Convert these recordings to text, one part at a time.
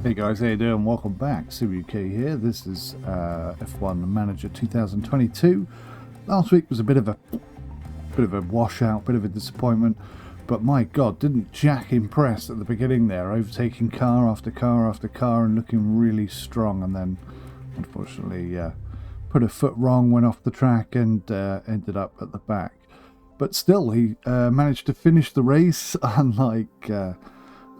Hey guys, how you doing? Welcome back. 𝐶𝑂𝐁𝐒 here. This is F1 Manager 2022. Last week was a bit of a washout, bit of a disappointment, but my God, didn't Jack impress at the beginning there, overtaking car after car after car and looking really strong, and then unfortunately put a foot wrong, went off the track and ended up at the back. But still, he managed to finish the race, unlike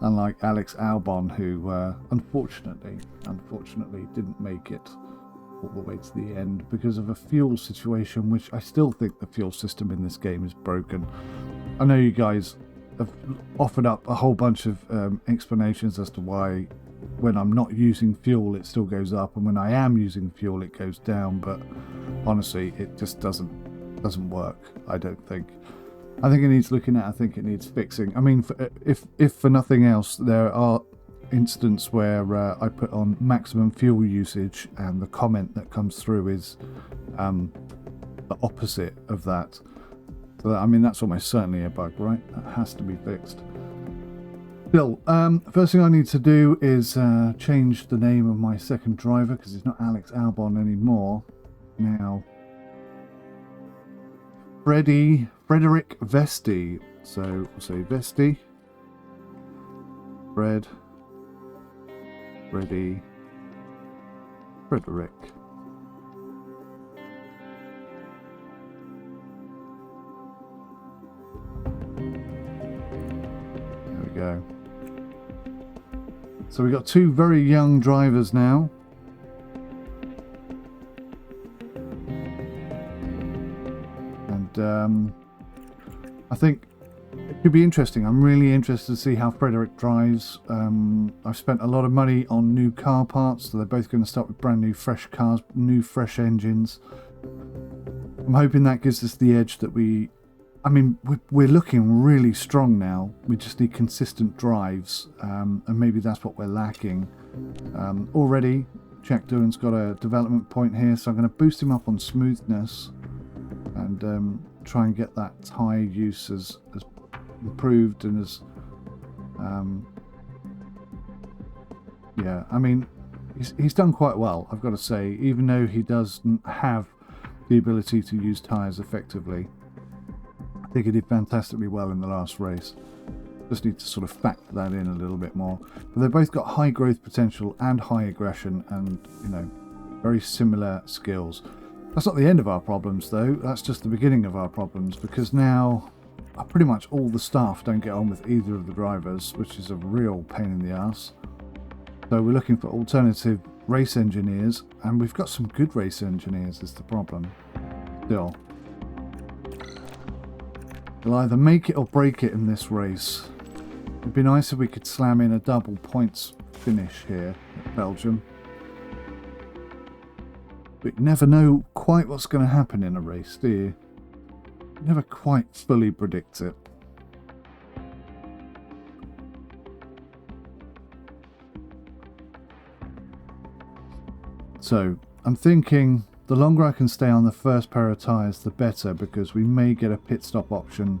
𝐷𝐄𝐕𝐈𝐄𝐒, who unfortunately didn't make it all the way to the end because of a fuel situation, which I still think the fuel system in this game is broken. I know you guys have offered up a whole bunch of explanations as to why when I'm not using fuel it still goes up, and when I am using fuel it goes down, but honestly it just doesn't work. I don't think. I think it needs looking at. I think it needs fixing. I mean, if for nothing else, there are instances where I put on maximum fuel usage and the comment that comes through is the opposite of that. So I mean, that's almost certainly a bug, right? That has to be fixed. Still, first thing I need to do is change the name of my second driver, because it's not 𝐷𝐄𝐕𝐈𝐄𝐒 anymore. Now, 𝐷𝐿𝐴𝐕𝐈𝐄𝐒𝐒. So we'll say 𝐵𝐵𝐵𝐵𝐵𝐵, Freddy, Frederick. There we go. So we've got two very young drivers now. And I think it could be interesting. I'm really interested to see how Frederick drives. I've spent a lot of money on new car parts, so they're both going to start with brand new fresh cars, new fresh engines. I'm hoping that gives us the edge that we're looking really strong now. We just need consistent drives, and maybe that's what we're lacking. Already, 𝗥𝐸𝐬𝐿 got a development point here, so I'm going to boost him up on smoothness and try and get that tyre use as improved and as yeah, I mean, he's done quite well, I've got to say, even though he doesn't have the ability to use tyres effectively. I think he did fantastically well in the last race. Just need to sort of factor that in a little bit more. But they've both got high growth potential and high aggression, and very similar skills. That's not the end of our problems, though. That's just the beginning of our problems, because now pretty much all the staff don't get on with either of the drivers, which is a real pain in the ass. So we're looking for alternative race engineers, and we've got some good race engineers is the problem. Still, we'll either make it or break it in this race. It'd be nice if we could slam in a double points finish here at Belgium. But you never know quite what's going to happen in a race, do you? You never quite fully predict it. So, I'm thinking the longer I can stay on the first pair of tyres, the better, because we may get a pit stop option,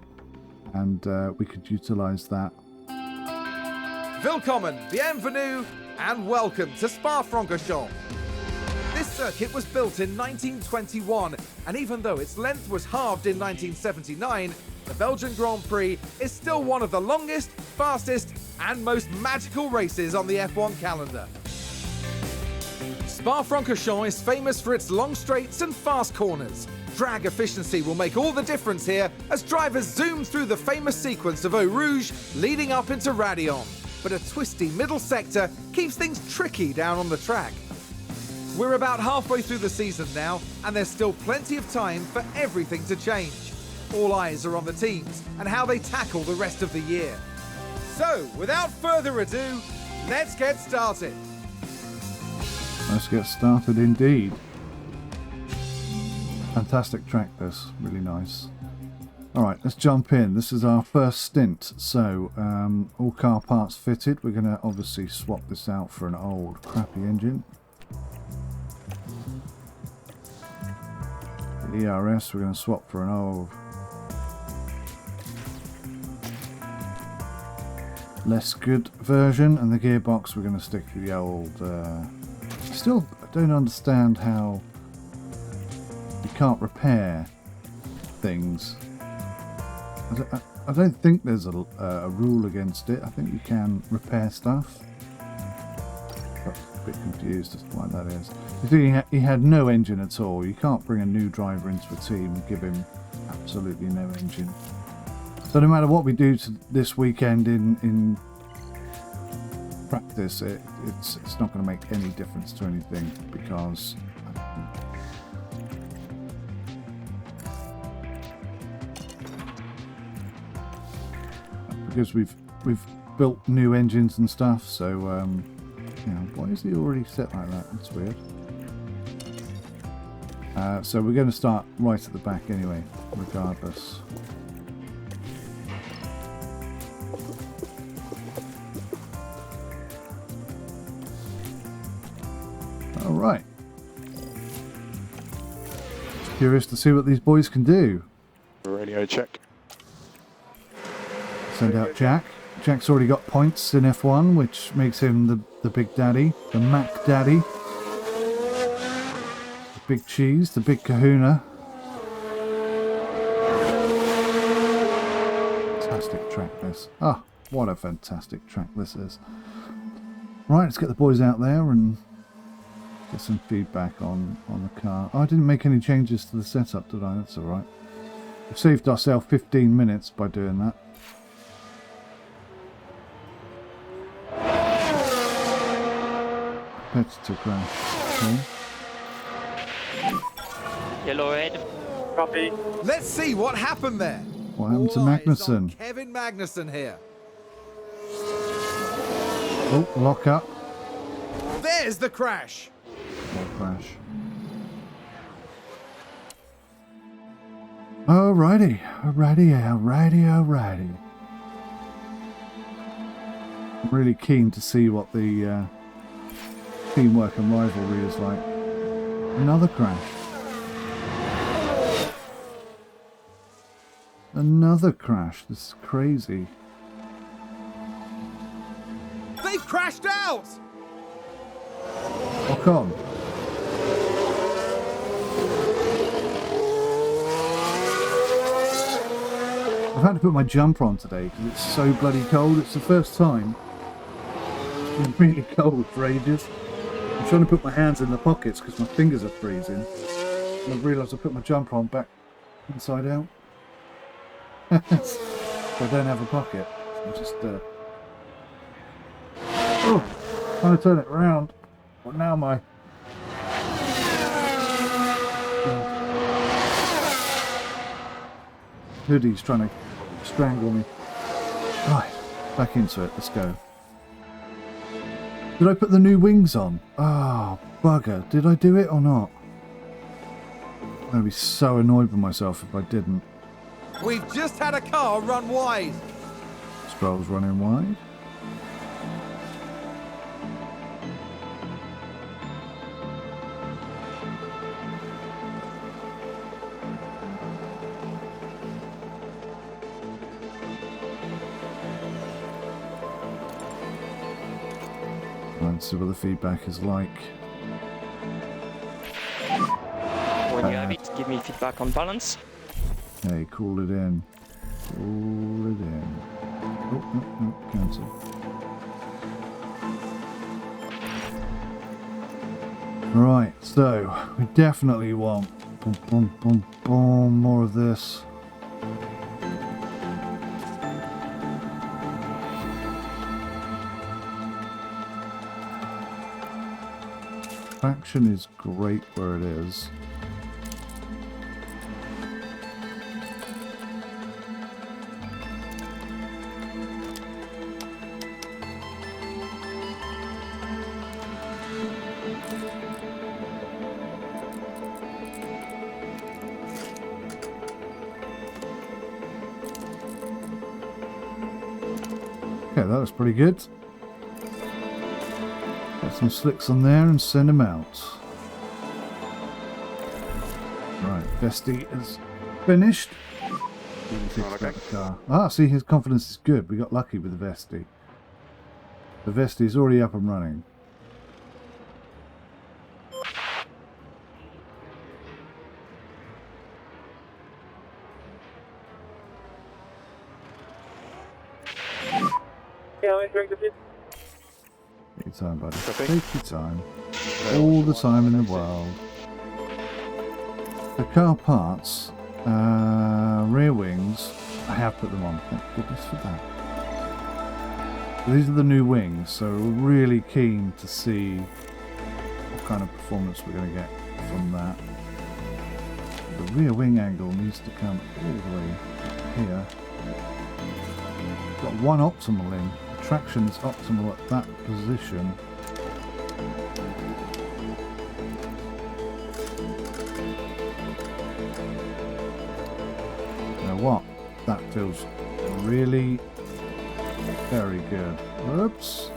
and we could utilise that. Willkommen, bienvenue, and welcome to Spa-Francorchamps. This circuit was built in 1921, and even though its length was halved in 1979, the Belgian Grand Prix is still one of the longest, fastest, and most magical races on the F1 calendar. Spa-Francorchamps is famous for its long straights and fast corners. Drag efficiency will make all the difference here as drivers zoom through the famous sequence of Eau Rouge leading up into Raidillon. But a twisty middle sector keeps things tricky down on the track. We're about halfway through the season now, and there's still plenty of time for everything to change. All eyes are on the teams and how they tackle the rest of the year. So, without further ado, let's get started. Let's get started indeed. Fantastic track this, really nice. Alright, let's jump in. This is our first stint. So, all car parts fitted. We're going to obviously swap this out for an old crappy engine. The ERS we're going to swap for an old less good version, and the gearbox we're going to stick to the old. Still, I don't understand how you can't repair things. I don't think there's a rule against it. I think you can repair stuff. But I'm a bit confused as to why that is. You see, he had no engine at all. You can't bring a new driver into a team and give him absolutely no engine. So no matter what we do to this weekend in practice, it's not going to make any difference to anything because we've built new engines and stuff. So you know, why is he already set like that? That's weird. So we're going to start right at the back anyway, regardless. All right. Curious to see what these boys can do. Radio check. Send out Jack. Jack's already got points in F1, which makes him the big daddy, the Mac daddy. The big cheese, the big kahuna. Fantastic track this. Ah, what a fantastic track this is. Right, let's get the boys out there and get some feedback on the car. Oh, I didn't make any changes to the setup, did I? That's alright. We've saved ourselves 15 minutes by doing that. Competitor crash. Okay. Yellow red. Copy. Let's see what happened there. What happened to All eyes Magnussen? on Kevin Magnussen here. Oh, lock up. There's the crash. More crash. Alrighty. I'm really keen to see what the teamwork and rivalry is like. Another crash. Another crash. This is crazy. They've crashed out. Lock on. I've had to put my jumper on today because it's so bloody cold. It's the first time it's been really cold for ages. I'm trying to put my hands in the pockets because my fingers are freezing. And I've realised I put my jumper on back inside out. So I don't have a pocket. I'm just trying to turn it around. But now my hoodie's trying to strangle me. Right, back into it. Let's go. Did I put the new wings on? Oh, bugger. Did I do it or not? I'm going to be so annoyed with myself if I didn't. We've just had a car run wide. Stroll's running wide. Let's see what the feedback is like. When you have it, give me feedback on balance. Hey, call it in. Call it in. Oh, no, cancel. Right, so we definitely want more of this. Traction is great where it is. Okay, that was pretty good. Get some slicks on there and send them out. Right, Bestie is finished. What do you think about the car? Ah, see, his confidence is good. We got lucky with the Bestie. The 𝗦𝘂𝗧 is already up and running. Take your time, buddy. Take your time. All the time in the world. The car parts, rear wings, I have put them on. Thank goodness for that. These are the new wings, so we're really keen to see what kind of performance we're going to get from that. The rear wing angle needs to come all the way here. Got one optimal in. The traction is optimal at that position. You know what? That feels really very good. Whoops.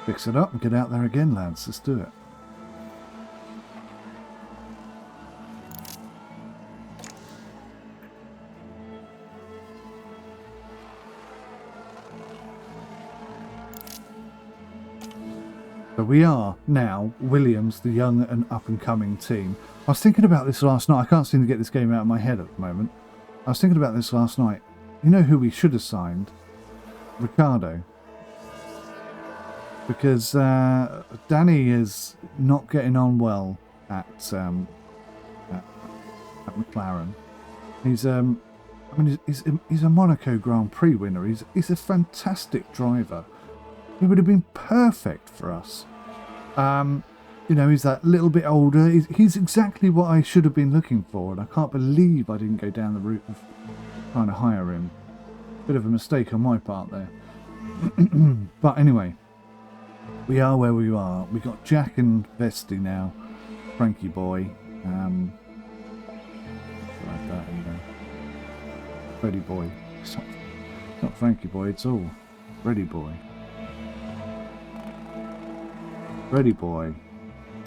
Fix it up and get out there again, lads. Let's do it. So we are now Williams, the young and up-and-coming team. I was thinking about this last night. I can't seem to get this game out of my head at the moment. I was thinking about this last night. You know who we should have signed? Ricciardo. Because Danny is not getting on well at McLaren. He's I mean he's a Monaco Grand Prix winner. He's a fantastic driver. He would have been perfect for us. You know, he's that little bit older. He's exactly what I should have been looking for, and I can't believe I didn't go down the route of trying to hire him. Bit of a mistake on my part there. But anyway, we are where we are. We got Jack and 𝗦𝘂𝗧 now. Frankie boy. Like that, you know. Freddy boy. It's not Frankie boy, it's all Freddy boy. Freddy boy.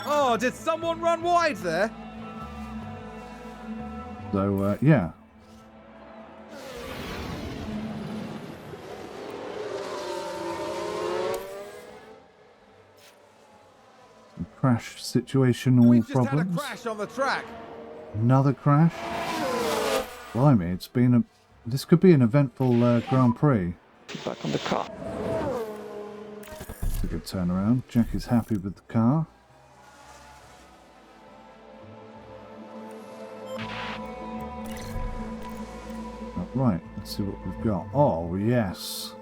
Oh, did someone run wide there? So, yeah. Some crash situational We've just problems. had a crash on the track. Another crash. Blimey, it's been a... This could be an eventful Grand Prix. Back on the car. It's a good turnaround. Jack is happy with the car. Right, let's see what we've got. Oh, yes.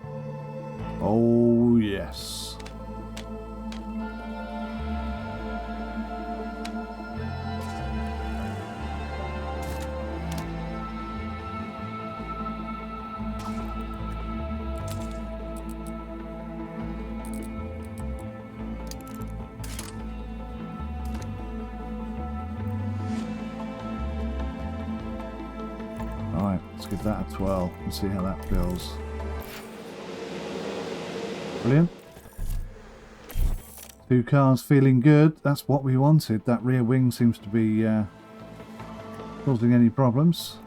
Oh, yes. Give that a twirl and see how that feels. Brilliant. Two cars feeling good. That's what we wanted. That rear wing seems to be causing any problems.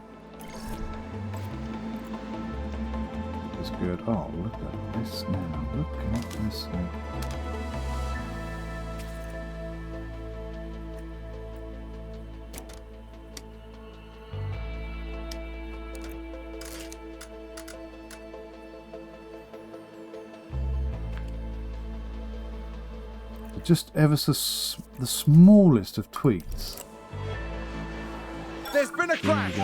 It's good. Oh, look at this now. Look at this now. Just ever so the smallest of tweaks. There's been a crash.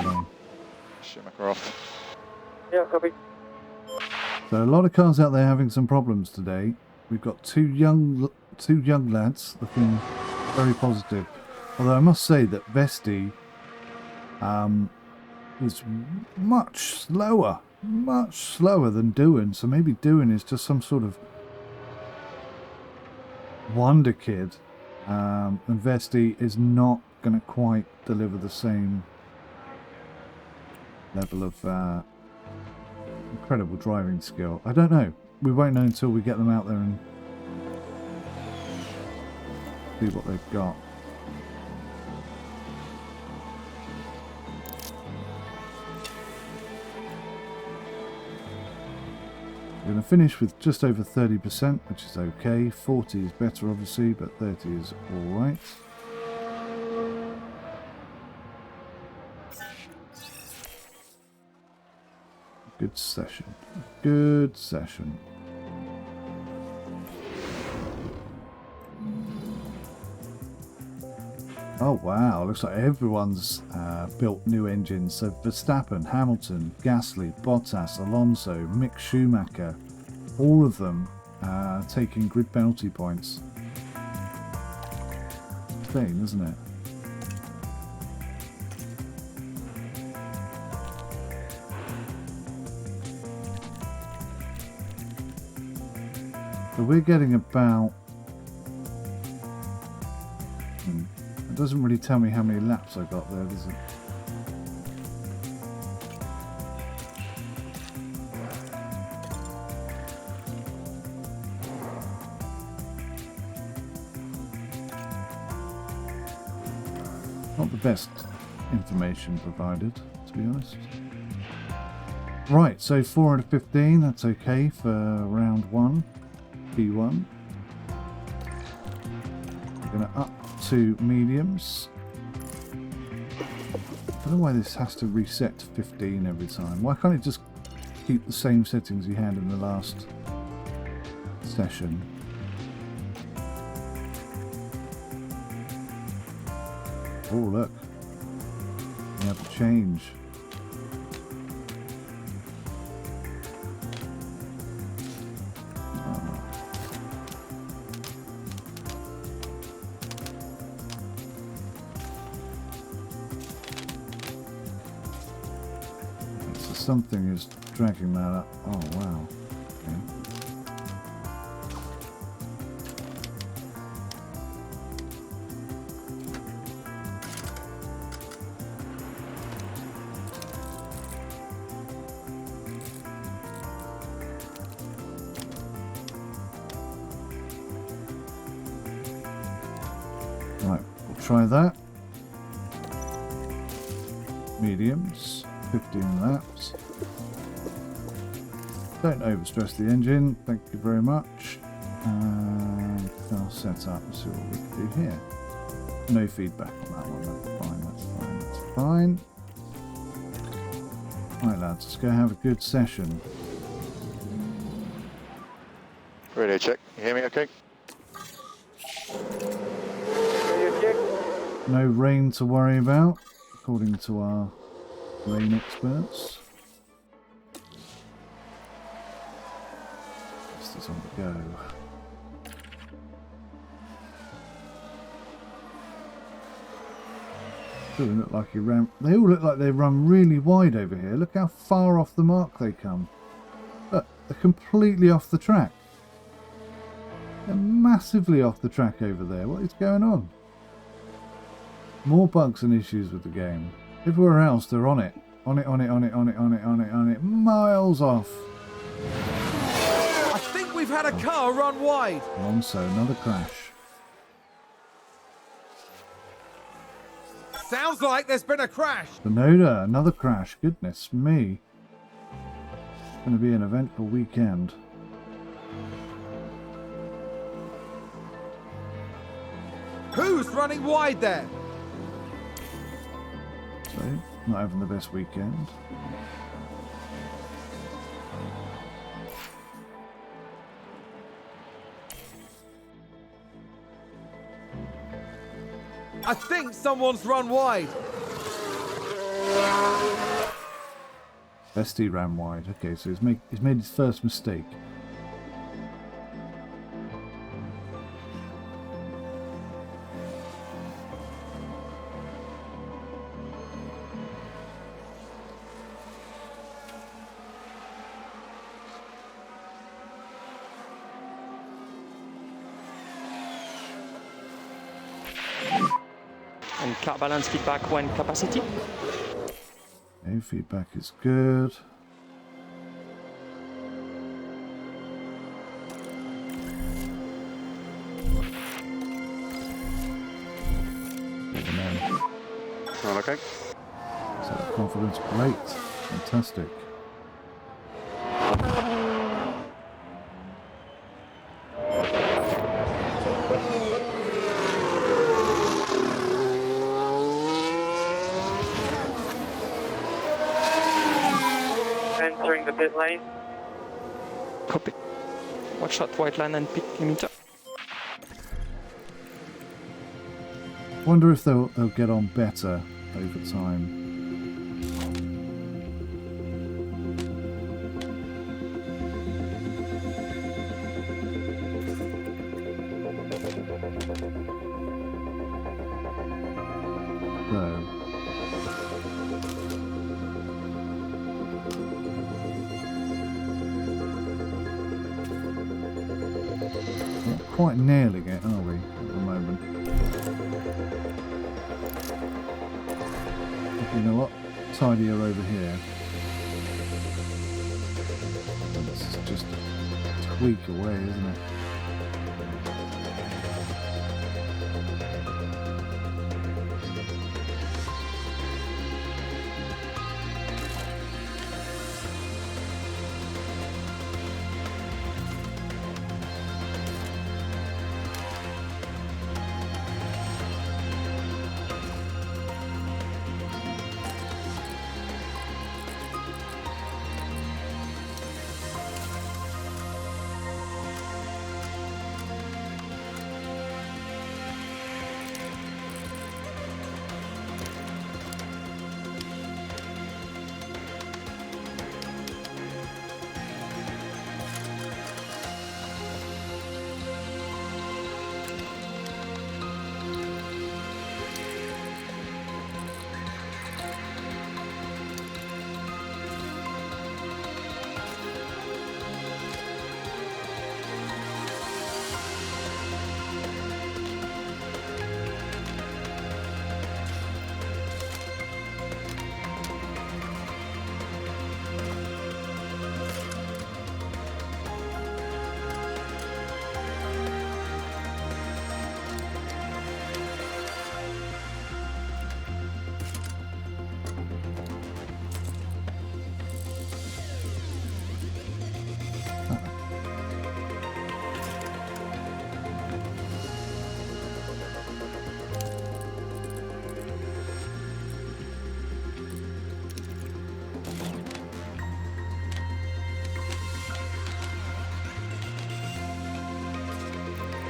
Yeah, copy. So a lot of cars out there having some problems today. We've got two young lads looking very positive. Although I must say that 𝗦𝘂𝗧 is much slower than 𝐷𝐿𝐻. So maybe 𝐷𝐿𝐻 is just some sort of wonder kid, and 𝗦𝘂𝗧 is not going to quite deliver the same level of incredible driving skill. I don't know. We won't know until we get them out there and see what they've got. We're going to finish with just over 30%, which is okay. 40 is better, obviously, but 30 is alright. Good session. Good session. Oh wow, looks like everyone's built new engines. So Verstappen, Hamilton, Gasly, Bottas, Alonso, Mick Schumacher, all of them taking grid penalty points. Insane, isn't it? So we're getting about... It doesn't really tell me how many laps I got there, does it? Not the best information provided, to be honest. Right, so 4 out of 15, that's okay for round 1, P1. We're going to up to mediums. I don't know why this has to reset to 15 every time. Why can't it just keep the same settings you had in the last session? Oh look, we have a change. Something is dragging that up. Oh wow. Okay. Right, we'll try that. Mediums. 15 laps. Don't overstress the engine, thank you very much. And I'll set up and see what we can do here. No feedback on that one, that's fine, that's fine, that's fine. Right lads, let's go have a good session. Radio check, you hear me okay? No rain to worry about, according to our rain experts. This is on the go. They all look like they all look like they run really wide over here. Look how far off the mark they come. Look, they're completely off the track. They're massively off the track over there. What is going on? More bugs and issues with the game. Everywhere else, they're on it. On it. Miles off. I think we've had a car run wide. Alonso, another crash. Sounds like there's been a crash. Tsunoda, another crash. Goodness me. It's going to be an eventful weekend. Who's running wide there? So, not having the best weekend. I think someone's run wide. Bestie ran wide. Okay, so he's made his first mistake. And car balance feedback when capacity. Okay, feedback is good. All okay? So confidence, great, fantastic. pit lane. Copy. Watch out, white line and pit limiter. Wonder if they'll get on better over time. Not quite nailing it, are we, at the moment? Looking a lot tidier over here. This is just a tweak away, isn't it?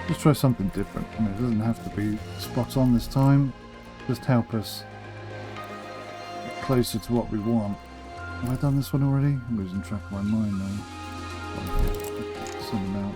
Let's try something different. I mean, it doesn't have to be spot on this time. Just help us get closer to what we want. Have I done this one already? I'm losing track of my mind now. Send them out.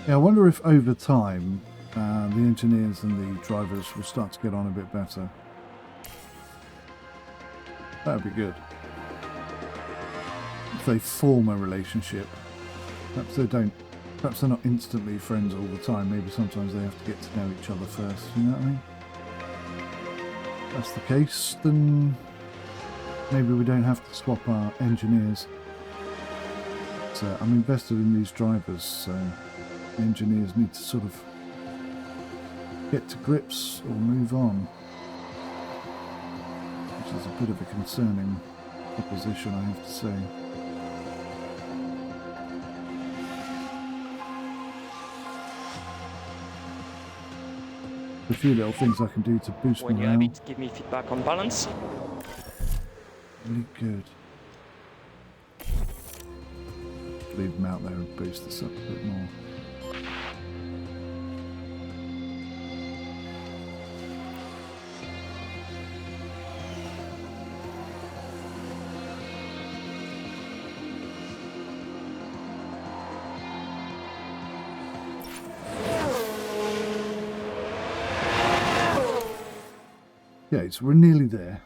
Yeah, I wonder if over time the engineers and the drivers will start to get on a bit better. That would be good. If they form a relationship. Perhaps they don't. Perhaps they're not instantly friends all the time. Maybe sometimes they have to get to know each other first. You know what I mean? If that's the case, then maybe we don't have to swap our engineers. But, I'm invested in these drivers, so engineers need to sort of get to grips or move on, which is a bit of a concerning proposition, I have to say. A few little things I can do to boost When you morale. have it, give me feedback on balance. Really good. Leave them out there and boost this up a bit more. Yeah, we're nearly there.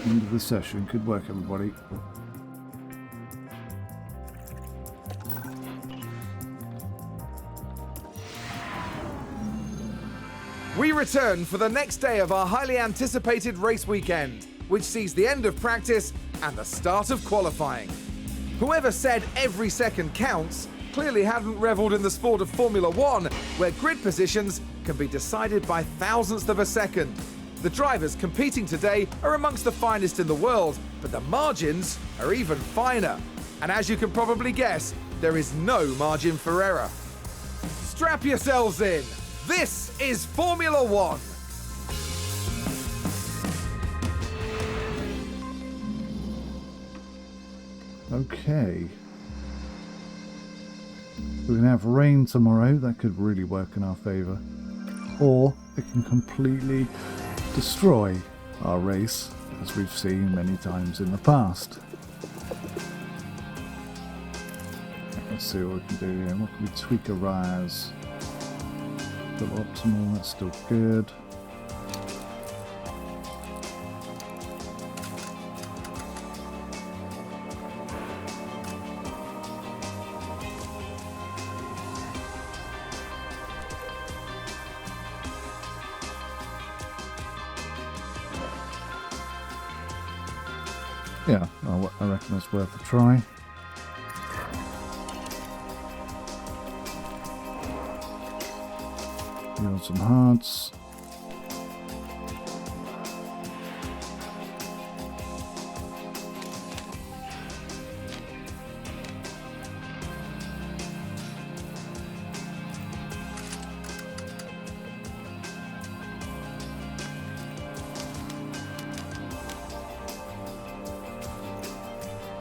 End of the session. Good work, everybody. We return for the next day of our highly anticipated race weekend, which sees the end of practice and the start of qualifying. Whoever said every second counts clearly hadn't revelled in the sport of Formula One, where grid positions can be decided by thousandths of a second. The drivers competing today are amongst the finest in the world, but the margins are even finer. And as you can probably guess, there is no margin for error. Strap yourselves in. This is Formula One. Okay. We're going to have rain tomorrow. That could really work in our favour. Or it can completely destroy our race, as we've seen many times in the past. Let's see what we can do here. What can we tweak a rise? Still optimal, that's still good. Yeah, I reckon it's worth a try. Build some hards.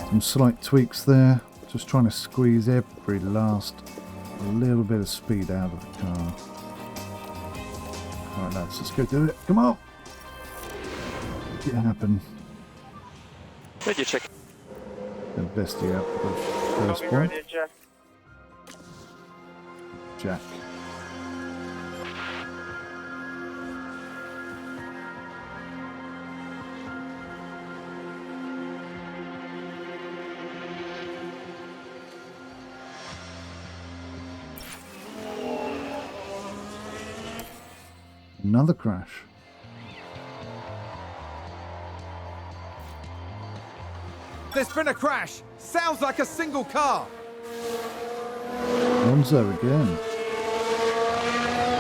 Some slight tweaks there, just trying to squeeze every last little bit of speed out of the car. Alright lads, let's go do it. Come on! Make it happen. Radio check. Invest you out for the first one. Jack. Another crash. There's been a crash. Sounds like a single car. Alonso again.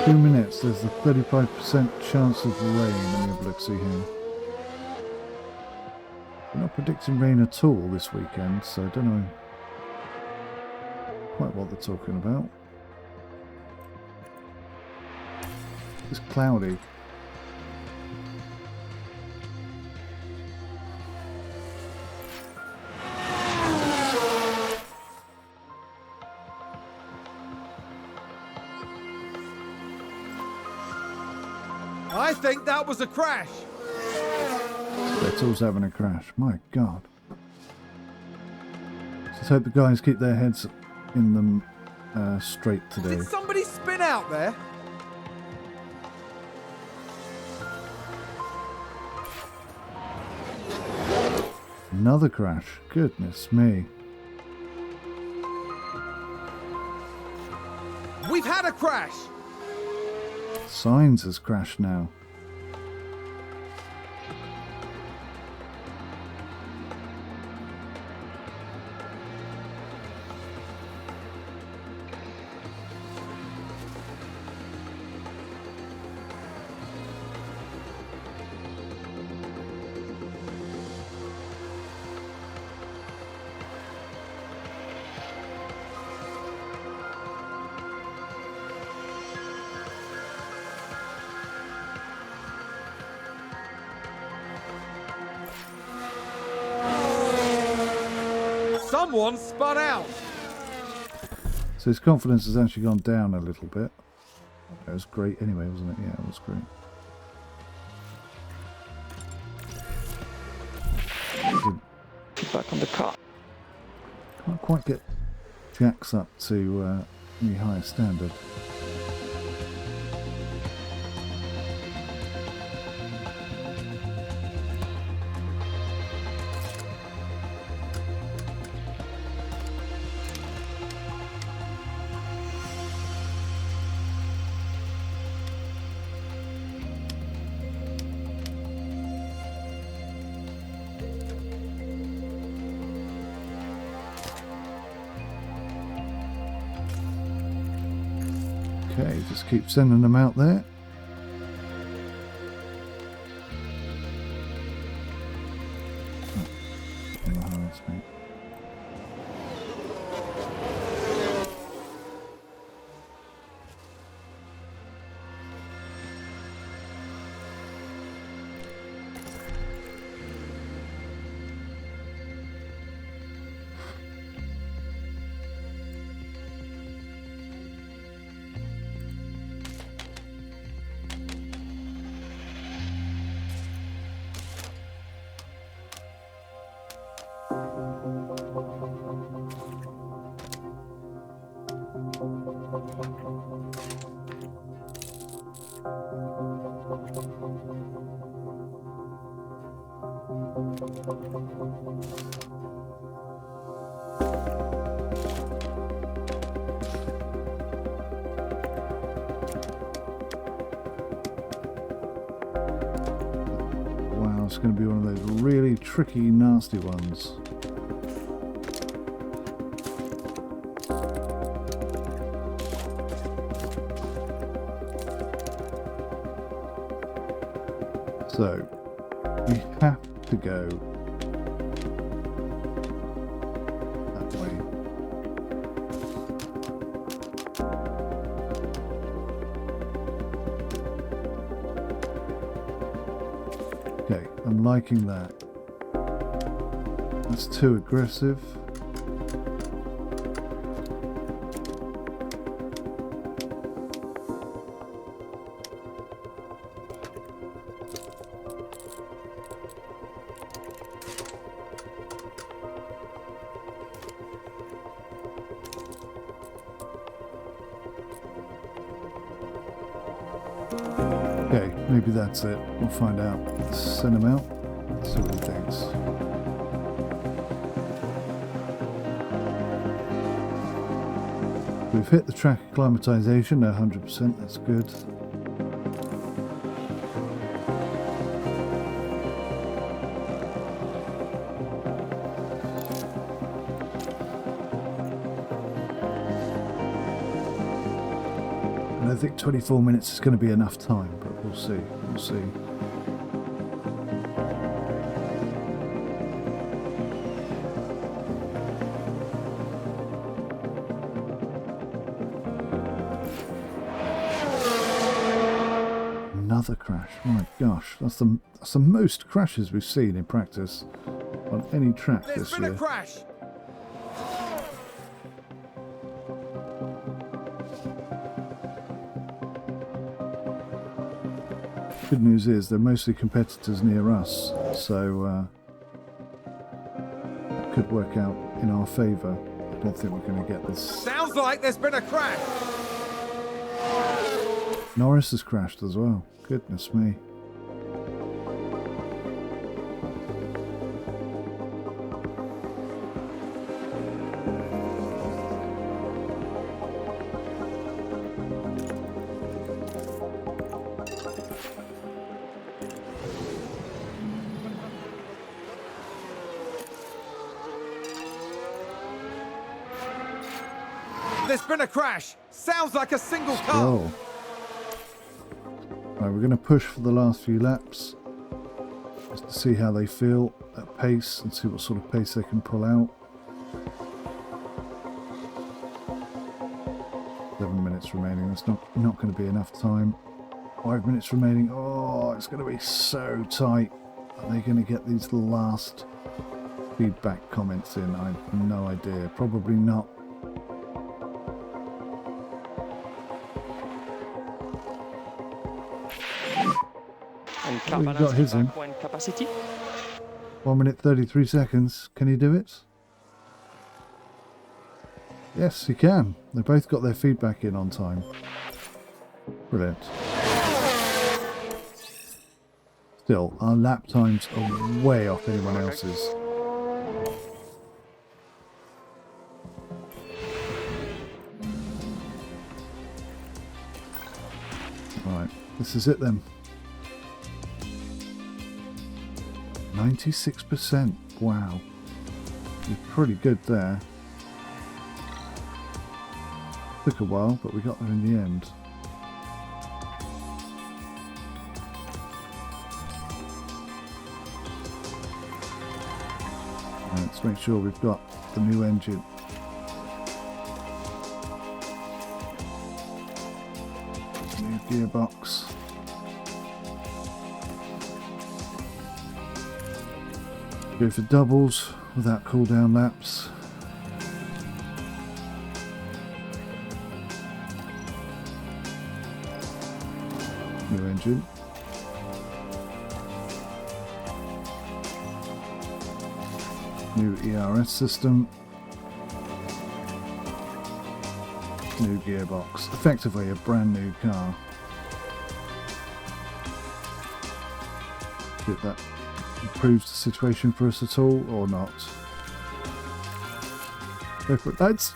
2 minutes. There's a 35% chance of rain. Let me have a look, see here. We're not predicting rain at all this weekend, so I don't know quite what they're talking about. It's cloudy. I think that was a crash. Vettel's having a crash. My God. Let's hope the guys keep their heads in them straight today. Did somebody spin out there? Another crash. Goodness me. We've had a crash. Sainz has crashed now. Someone spun out. So his confidence has actually gone down a little bit. It was great anyway, wasn't it? Yeah, it was great. Feedback on the car. Can't quite get Jax up to any higher standard. Okay, just keep sending them out there. Oh, on the higher speed. Wow, it's going to be one of those really tricky, nasty ones. So, we have to go that way. Okay, I'm liking that. That's too aggressive. Okay, maybe that's it. We'll find out. Let's send him out. See what he thinks. We've hit the track acclimatization at 100%. That's good. I don't think 24 minutes is going to be enough time, but we'll see. We'll see. Another crash. My gosh, that's the most crashes we've seen in practice on any track this year. There's been a crash. Good news is they're mostly competitors near us, so it could work out in our favour. I don't think we're going to get this. Sounds like there's been a crash. Norris has crashed as well. Goodness me. There's been a crash. Sounds like a single car. Oh. Right, we're going to push for the last few laps just to see how they feel at pace and see what sort of pace they can pull out. 7 minutes remaining. That's not going to be enough time. 5 minutes remaining. Oh, it's going to be so tight. Are they going to get these last feedback comments in? I have no idea. Probably not. and car We balance got his in. feedback when capacity. 1 minute 33 seconds. Can he do it? Yes, he can. They both got their feedback in on time. Brilliant. Still, our lap times are way off anyone else's. Right, this is it then. 96%. Wow. You're pretty good there. Took a while, but we got there in the end. Right, let's make sure we've got the new engine. New gearbox. Go for doubles without cooldown laps. New engine. New ERS system. New gearbox. Effectively a brand new car. Did that improves the situation for us at all or not? Go for it, lads.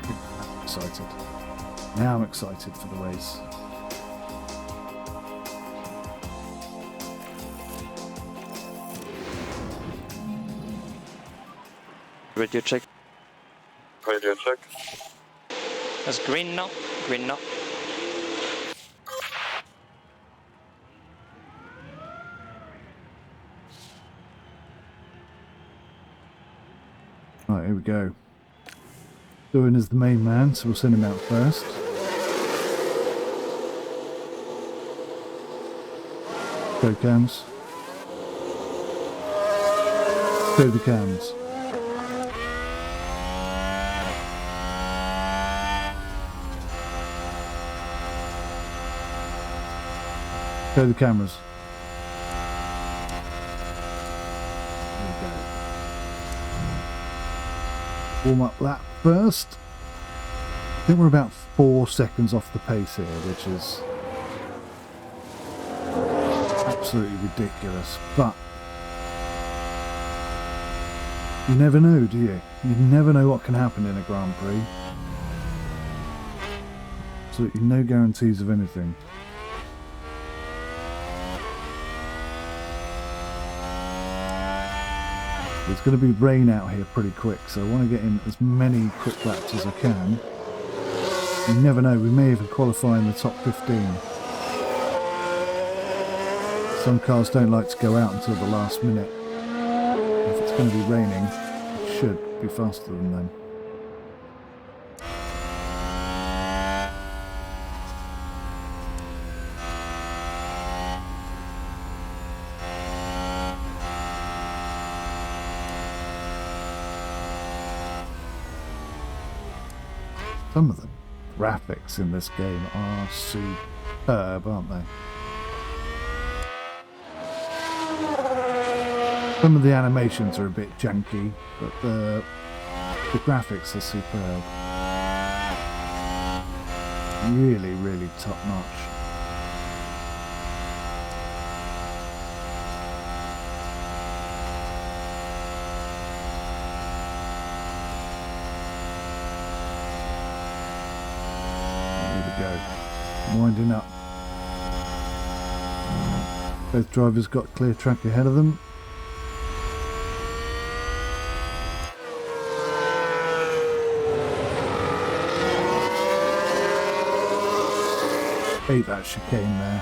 I'm excited. Now I'm excited for the race. Radio check. Radio check. That's green now. Green now. Right, here we go. Doing is the main man, so we'll send him out first. Go cams. Go the cams. Go the cameras. Warm up lap first. I think we're about 4 seconds off the pace here, which is absolutely ridiculous. But you never know, do you? You never know what can happen in a Grand Prix. Absolutely no guarantees of anything. It's going to be rain out here pretty quick, so I want to get in as many quick laps as I can. You never know, we may even qualify in the top 15. Some cars don't like to go out until the last minute. If it's going to be raining, it should be faster than them. Some of the graphics in this game are superb, aren't they? Some of the animations are a bit janky, but the graphics are superb. Really, really top notch. Go. Winding up. Both drivers got clear track ahead of them. Hate that chicane there.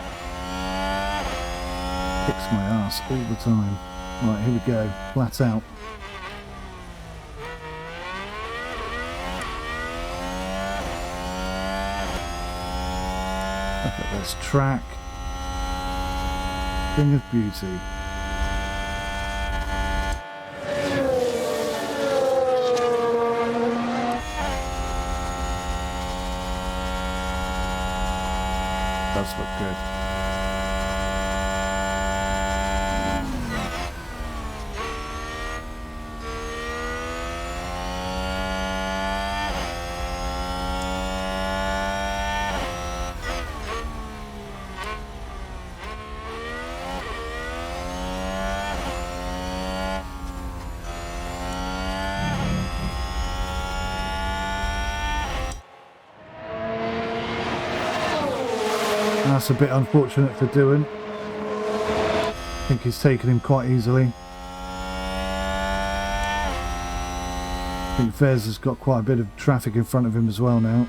Kicks my ass all the time. Right, here we go. Flat out. Look at this track. Thing of beauty. Does look good. That's a bit unfortunate for Doohan. I think he's taken him quite easily. I think Vez has got quite a bit of traffic in front of him as well now.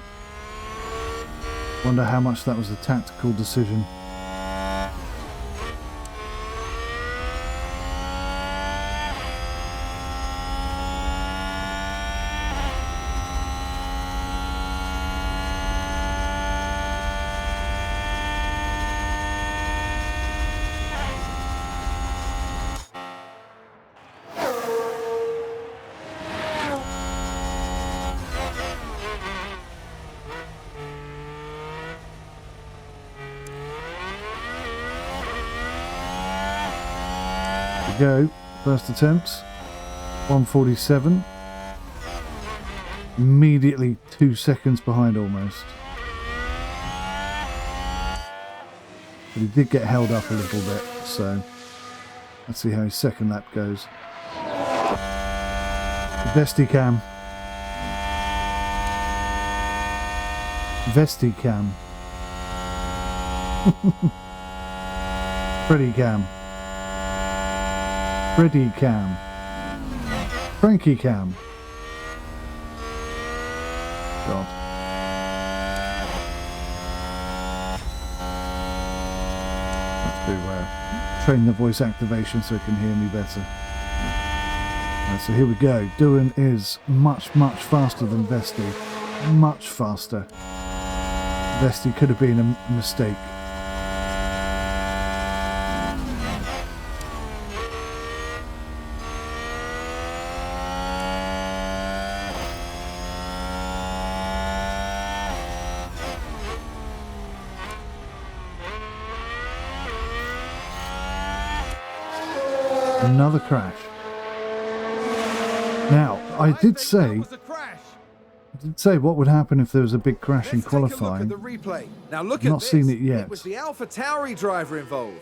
Wonder how much that was a tactical decision. Go, first attempt, 147, immediately 2 seconds behind almost, but he did get held up a little bit, so let's see how his second lap goes. Vesticam. Pretty cam. Freddy Cam. Frankie Cam. God. Have to train the voice activation so it can hear me better. Right, so here we go. Doohan is much faster than Vesti. Much faster. Vesti could have been a mistake. Another crash. Now, I did say what would happen if there was a big crash in qualifying. Now look I've not seen it yet. It was the 𝐷𝐵𝐺𝐸 driver involved.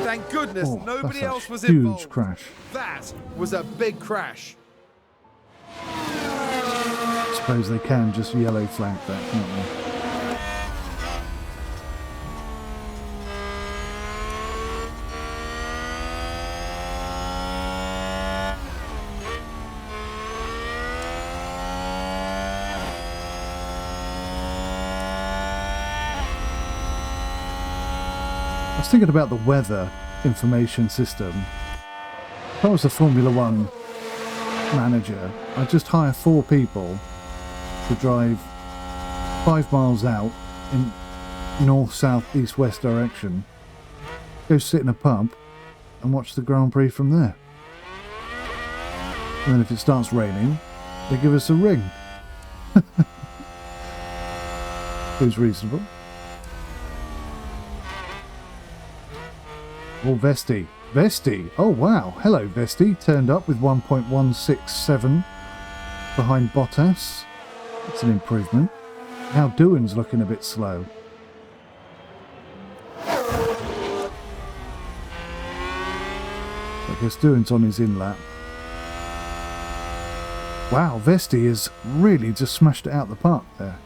Thank goodness nobody else was involved. Huge crash. That was a big crash. I suppose they can just yellow flag that, can't they? I was thinking about the weather information system. If I was a Formula One manager, I'd just hire 4 people to drive 5 miles out in north, south, east, west direction, go sit in a pub and watch the Grand Prix from there. And then if it starts raining, they give us a ring. Seems reasonable. Oh, Vesti. Oh, wow. Hello, Vesti. Turned up with 1.167 behind Bottas. That's an improvement. Now Doohan's looking a bit slow. I guess Doohan's on his in-lap. Wow, Vesti has really just smashed it out the park there.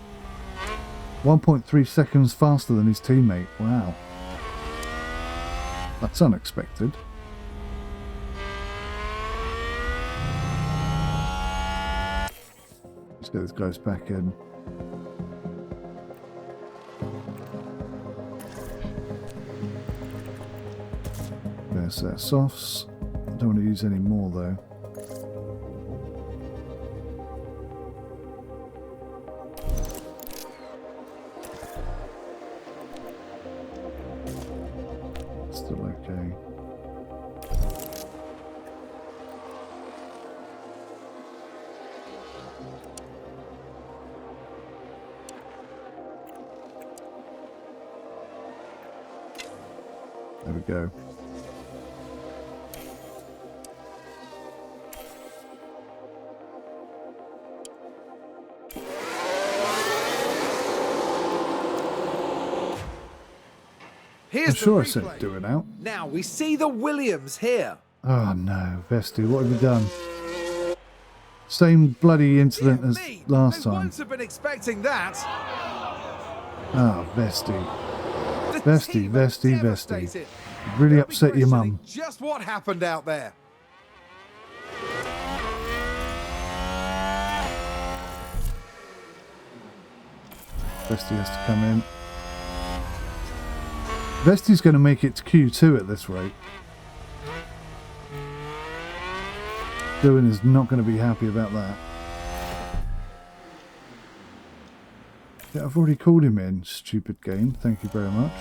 1.3 seconds faster than his teammate. Wow. That's unexpected. Let's get these guys back in. There's their softs. I don't want to use any more though. Still okay. There we go. I'm sure I said do it out. Now we see the Williams here. Oh no, Vesti, what have you done? Same bloody incident as last time. I won't have been expecting that. Ah, 𝗦𝘂𝗧. The 𝗦𝘂𝗧, team are 𝗦𝘂𝗧, 𝗦𝘂𝗧. devastated. Really They'll be upset your questioning mum. just what happened out there. 𝗦𝘂𝗧 has to come in. 𝗦𝘂𝗧's going to make it to Q2 at this rate. Dylan is not going to be happy about that. Yeah, I've already called him in, stupid game. Thank you very much.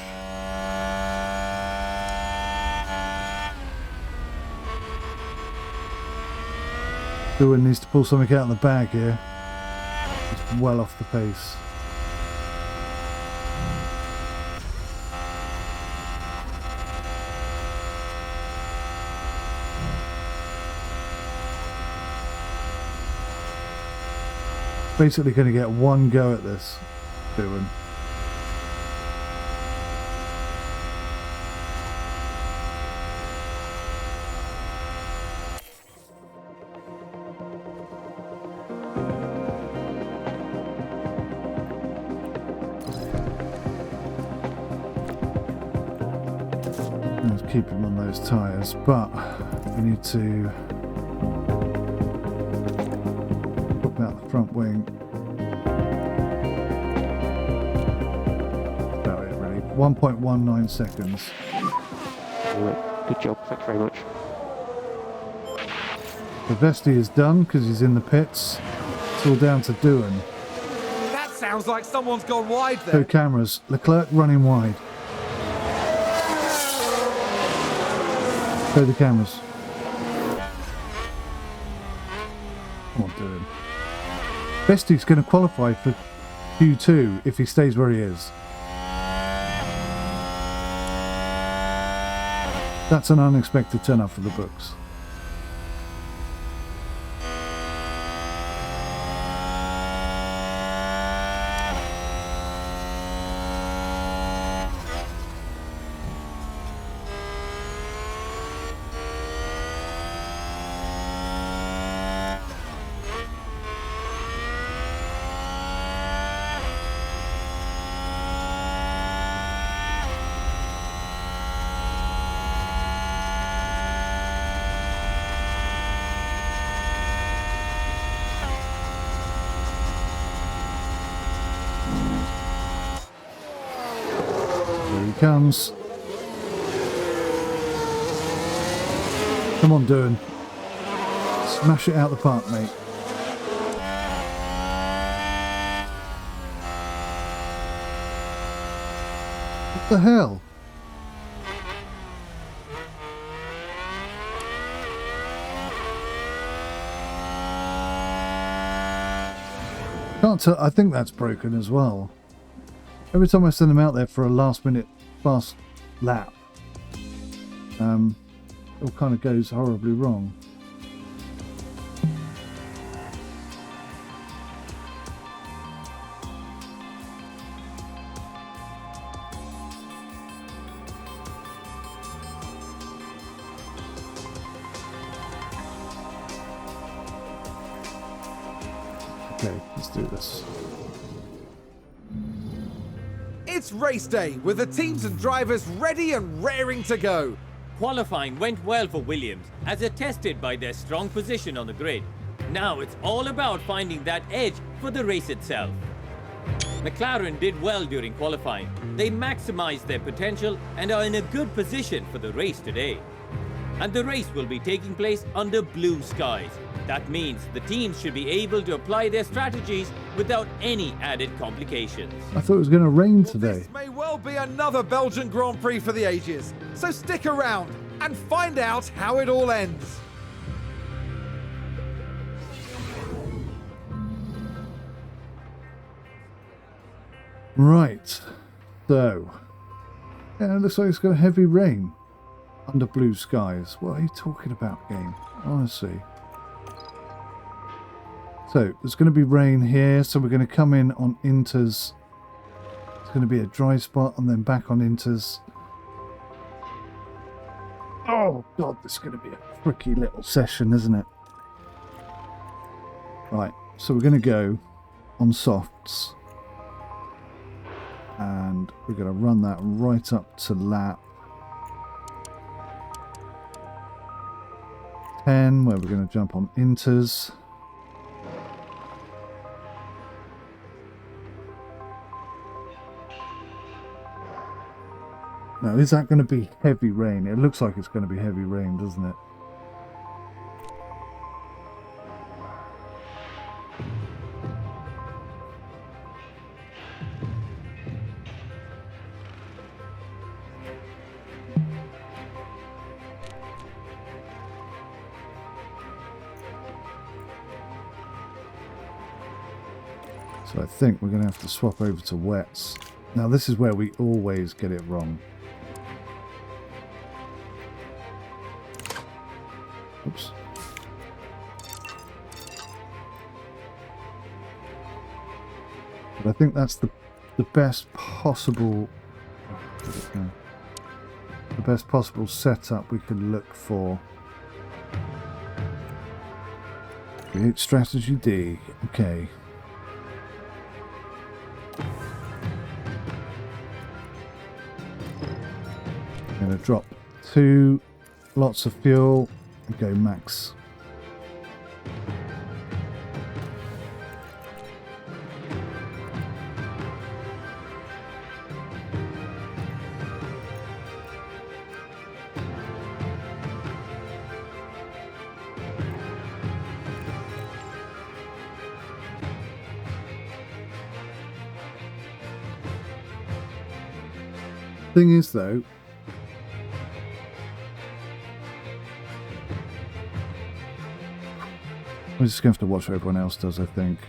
Dylan needs to pull something out of the bag here. It's well off the pace. Basically going to get one go at this, Dylan. Let's keep him on those tyres, but we need to out the front wing. About it, really. 1.19 seconds. Good job, thanks very much. The 𝗦𝘂𝗧 is done because he's in the pits. It's all down to Dylan. That sounds like someone's gone wide Go there. cameras. Leclerc running wide. Go the cameras. Come on, Dylan. 𝗦𝘂𝗧's going to qualify for Q2 if he stays where he is. That's an unexpected turn up for the books. Comes. Come on, Dylan. Smash it out the park, mate. What the hell? Can't tell. I think that's broken as well. Every time I send them out there for a last minute fast lap, it all kind of goes horribly wrong. Okay, let's do this. It's race day with the teams and drivers ready and raring to go. Qualifying went well for Williams, as attested by their strong position on the grid. Now it's all about finding that edge for the race itself. McLaren did well during qualifying. They maximized their potential and are in a good position for the race today. And the race will be taking place under blue skies. That means the teams should be able to apply their strategies without any added complications. I thought it was going to rain today. This may well be another Belgian Grand Prix for the ages. So stick around and find out how it all ends. Right. So, yeah, it looks like it's got a heavy rain under blue skies. What are you talking about, game? Honestly. So, there's going to be rain here, so we're going to come in on inters. It's going to be a dry spot and then back on inters. Oh, God, this is going to be a tricky little session, isn't it? Right, so we're going to go on softs. And we're going to run that right up to lap 10, where we're going to jump on inters. Now, is that going to be heavy rain? It looks like it's going to be heavy rain, doesn't it? So I think we're going to have to swap over to wets. Now, this is where we always get it wrong. Oops. But I think that's the best possible setup we could look for. Create strategy D. Okay. I'm going to drop 2 lots of fuel. Go max. Thing is though, we're just going to have to watch what everyone else does, I think.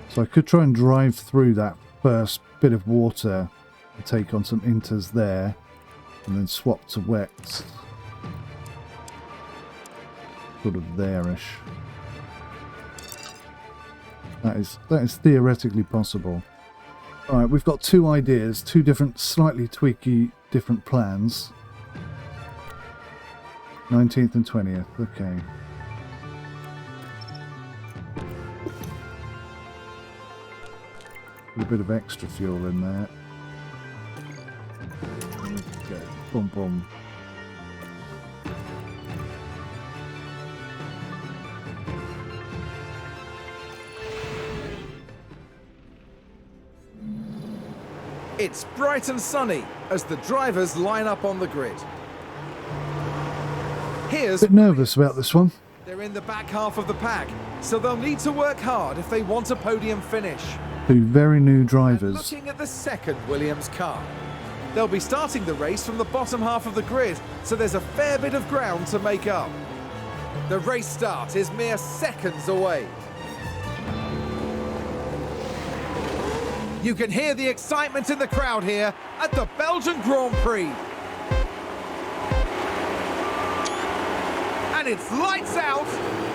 So I could try and drive through that first bit of water and take on some inters there, and then swap to wets. Sort of there-ish. That is theoretically possible. Alright, we've got 2 ideas, 2 different, slightly tweaky, different plans. 19th and 20th, okay. Put a bit of extra fuel in there. Okay, boom boom. It's bright and sunny as the drivers line up on the grid. Here's Bit nervous about this one. They're in the back half of the pack, so they'll need to work hard if they want a podium finish. 2 very new And drivers. looking at the second Williams car. They'll be starting the race from the bottom half of the grid, so there's a fair bit of ground to make up. The race start is mere seconds away. You can hear the excitement in the crowd here at the Belgian Grand Prix. And it's lights out.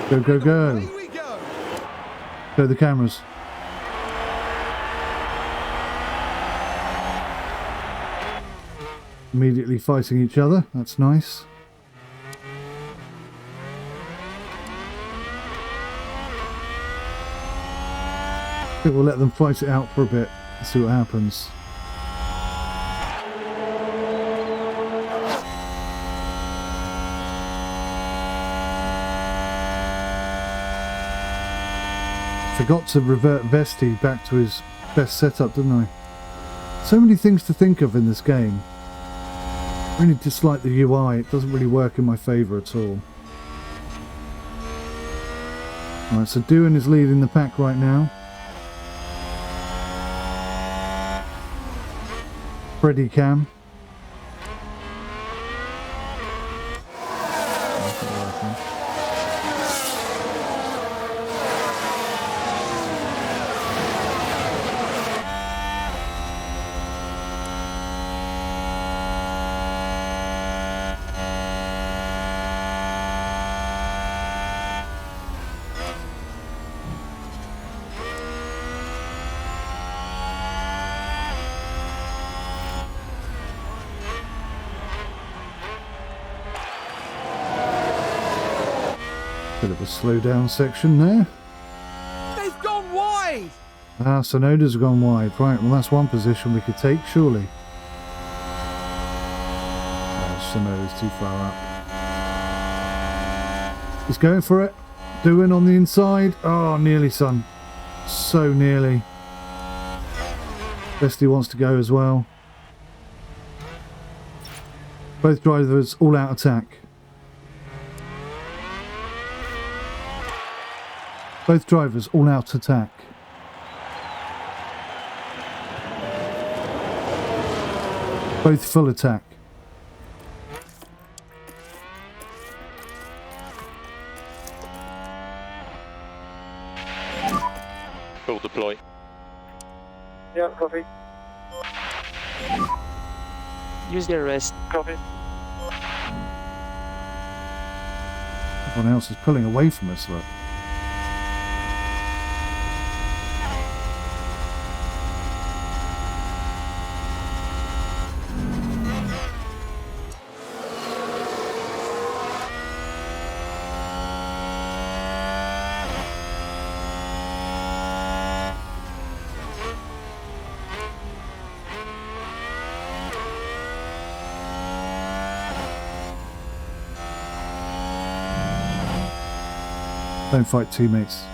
Go, go, go. Away we go. Go the cameras. Immediately fighting each other. That's nice. I think we'll let them fight it out for a bit and see what happens. Forgot to revert 𝗏𝗏𝗃 back to his best setup, didn't I? So many things to think of in this game. I really dislike the UI. It doesn't really work in my favour at all. Alright, so Doohan is leading the pack right now. Freddie Cam. Bit of a slow down section there. They've gone wide! Ah, Tsunoda's gone wide. Right, well that's one position we could take, surely. Oh, Tsunoda's too far up. He's going for it. Doing on the inside. Oh, nearly, son. So nearly. Bestie wants to go as well. Both drivers all out attack. Both drivers all out attack. Both full attack. Full deploy. Yeah, copy. Use the rest. Copy. Everyone else is pulling away from us, look. Don't fight teammates.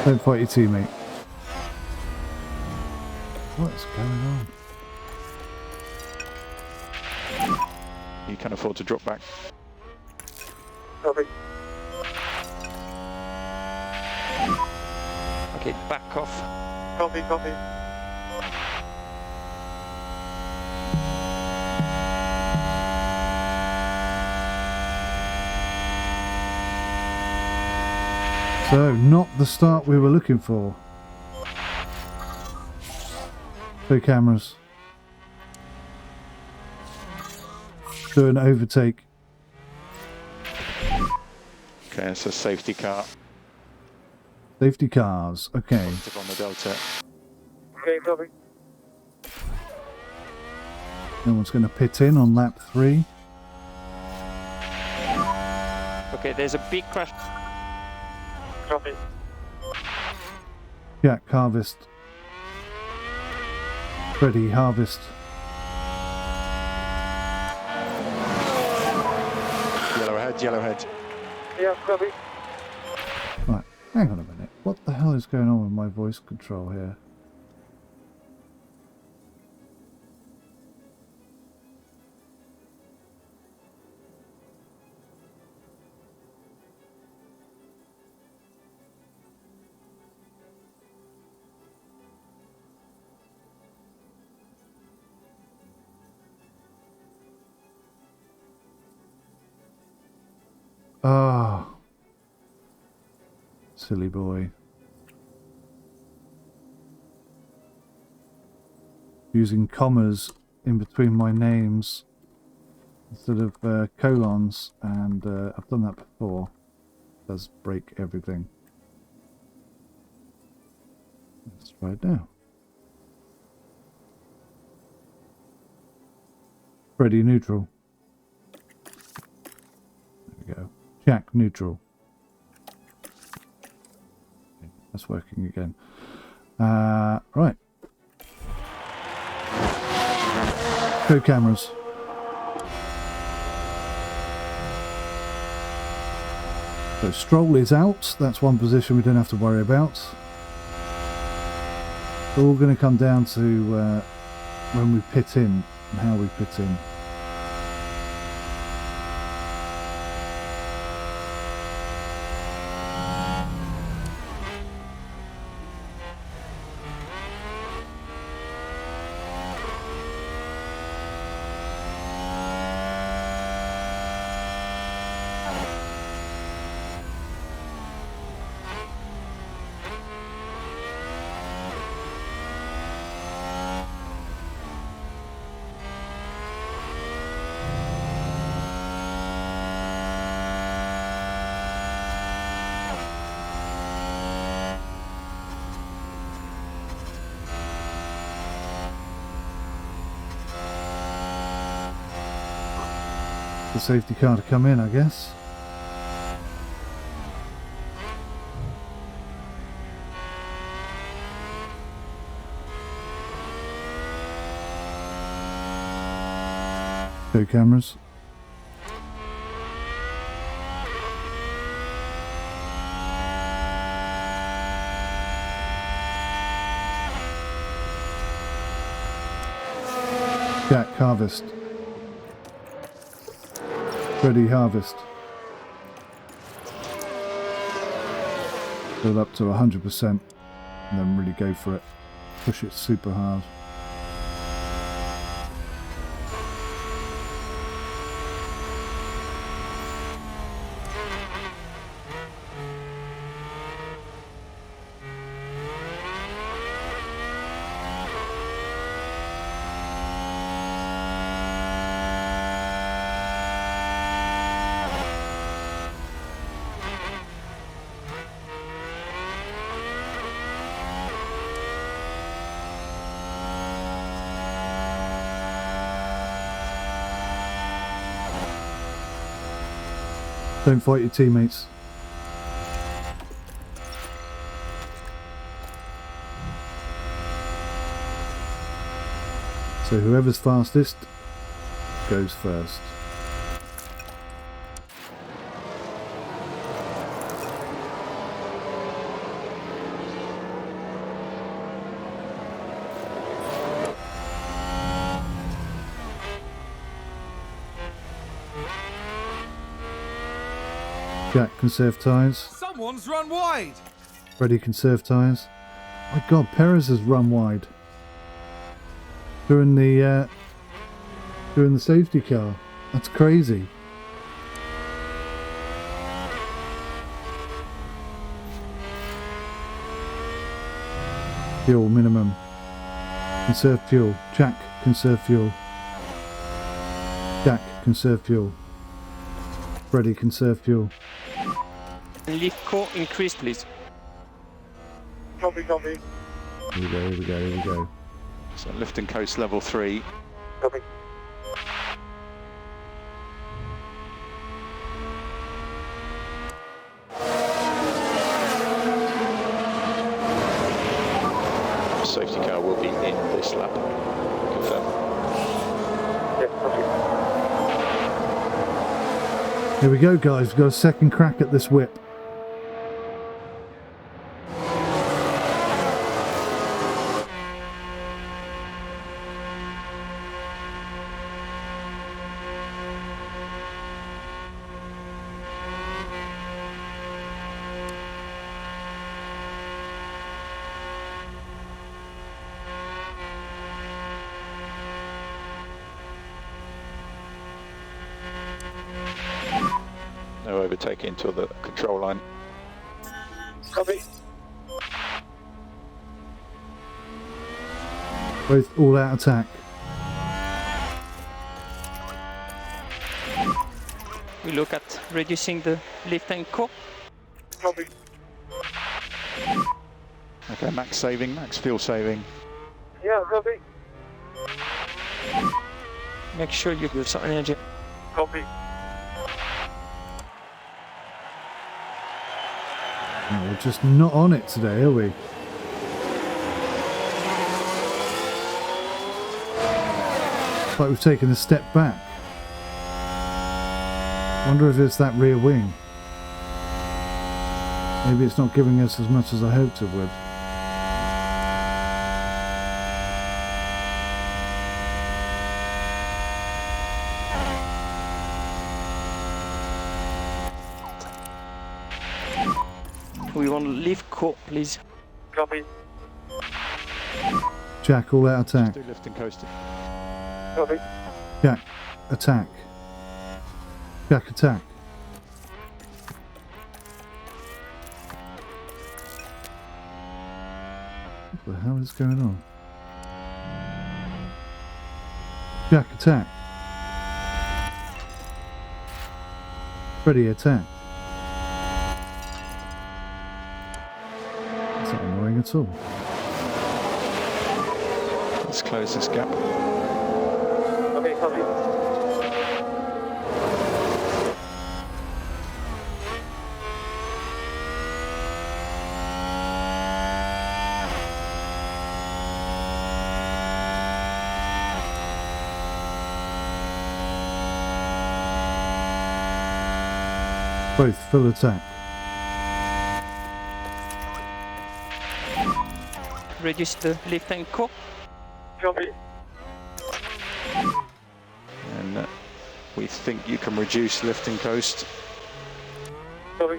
Don't fight your teammate. What's going on? You can afford to drop back. Copy. Okay, back off. Copy, copy. So, not the start we were looking for. Two cameras. Do an overtake. Okay, it's a safety car. Safety cars. Okay. Positive on the Delta. Okay, copy. No one's going to pit in on lap 3. Okay, there's a big crash. Copy. Jack, harvest. Freddy, harvest. Yellowhead, yellowhead. Yeah, copy. Right, hang on a minute. What the hell is going on with my voice control here? Ah, silly boy. Using commas in between my names instead of colons, and I've done that before. It does break everything. Let's try it now. Freddy neutral. There we go. Jack neutral. Okay, that's working again. Right. Go cameras. So Stroll is out. That's one position we don't have to worry about. It's all going to come down to when we pit in and how we pit in. the safety car to come in, I guess. Go cameras. Jack, harvest. Ready, harvest. Build up to 100% and then really go for it. Push it super hard. Don't fight your teammates. So whoever's fastest goes first. Jack, conserve tyres. Someone's run wide. Ready, conserve tyres. My God, Perez has run wide during the safety car. That's crazy. Fuel minimum. Conserve fuel. Jack, conserve fuel. Jack, conserve fuel. Ready, conserve fuel. 𝐿𝐵𝑒 increase, please. Copy, copy. Here we go, here we go, here we go. So lift and coast level 3. Copy. Safety car will be in this lap. Confirm. Yes, copy. Here we go, guys. We've got a second crack at this whip. No overtaking until the control line. Copy. Both all out attack. We look at reducing the lift and co. Copy. Okay, max saving, max fuel saving. Yeah, copy. Make sure you give some energy. Copy. Oh, we're just not on it today, are we? It's like we've taken a step back. Wonder if it's that rear wing. Maybe it's not giving us as much as I hoped it would. We want to leave co, please. Copy. Jack, all out attack. Do lift and coast. Copy. Jack, attack. Jack, attack. What the hell is going on? Jack, attack. Ready, attack. That's not annoying at all. Let's close this gap. Okay, copy. Both full attack. Reduce the lift and core. Copy. And we think you can reduce lift and coast. Copy.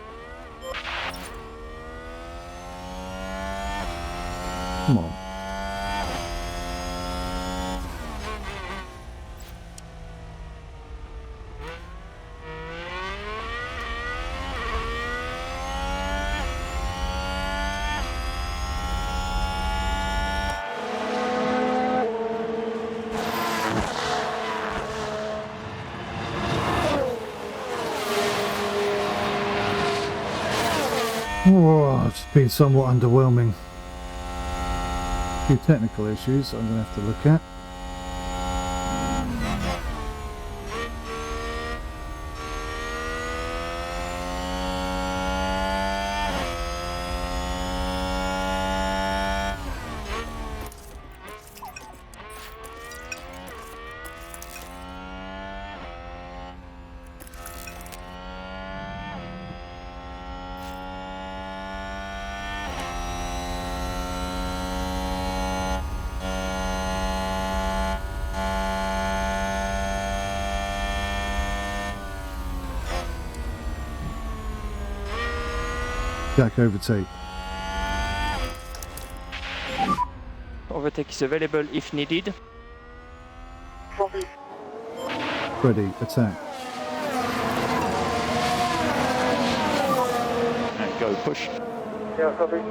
Come on. Oh, it's been somewhat underwhelming. A few technical issues I'm going to have to look at. 𝐃𝐨𝐧𝐚𝐭𝐢𝐴. Overtake is available if needed. Copy. Ready, attack. And go push. Yeah, copy.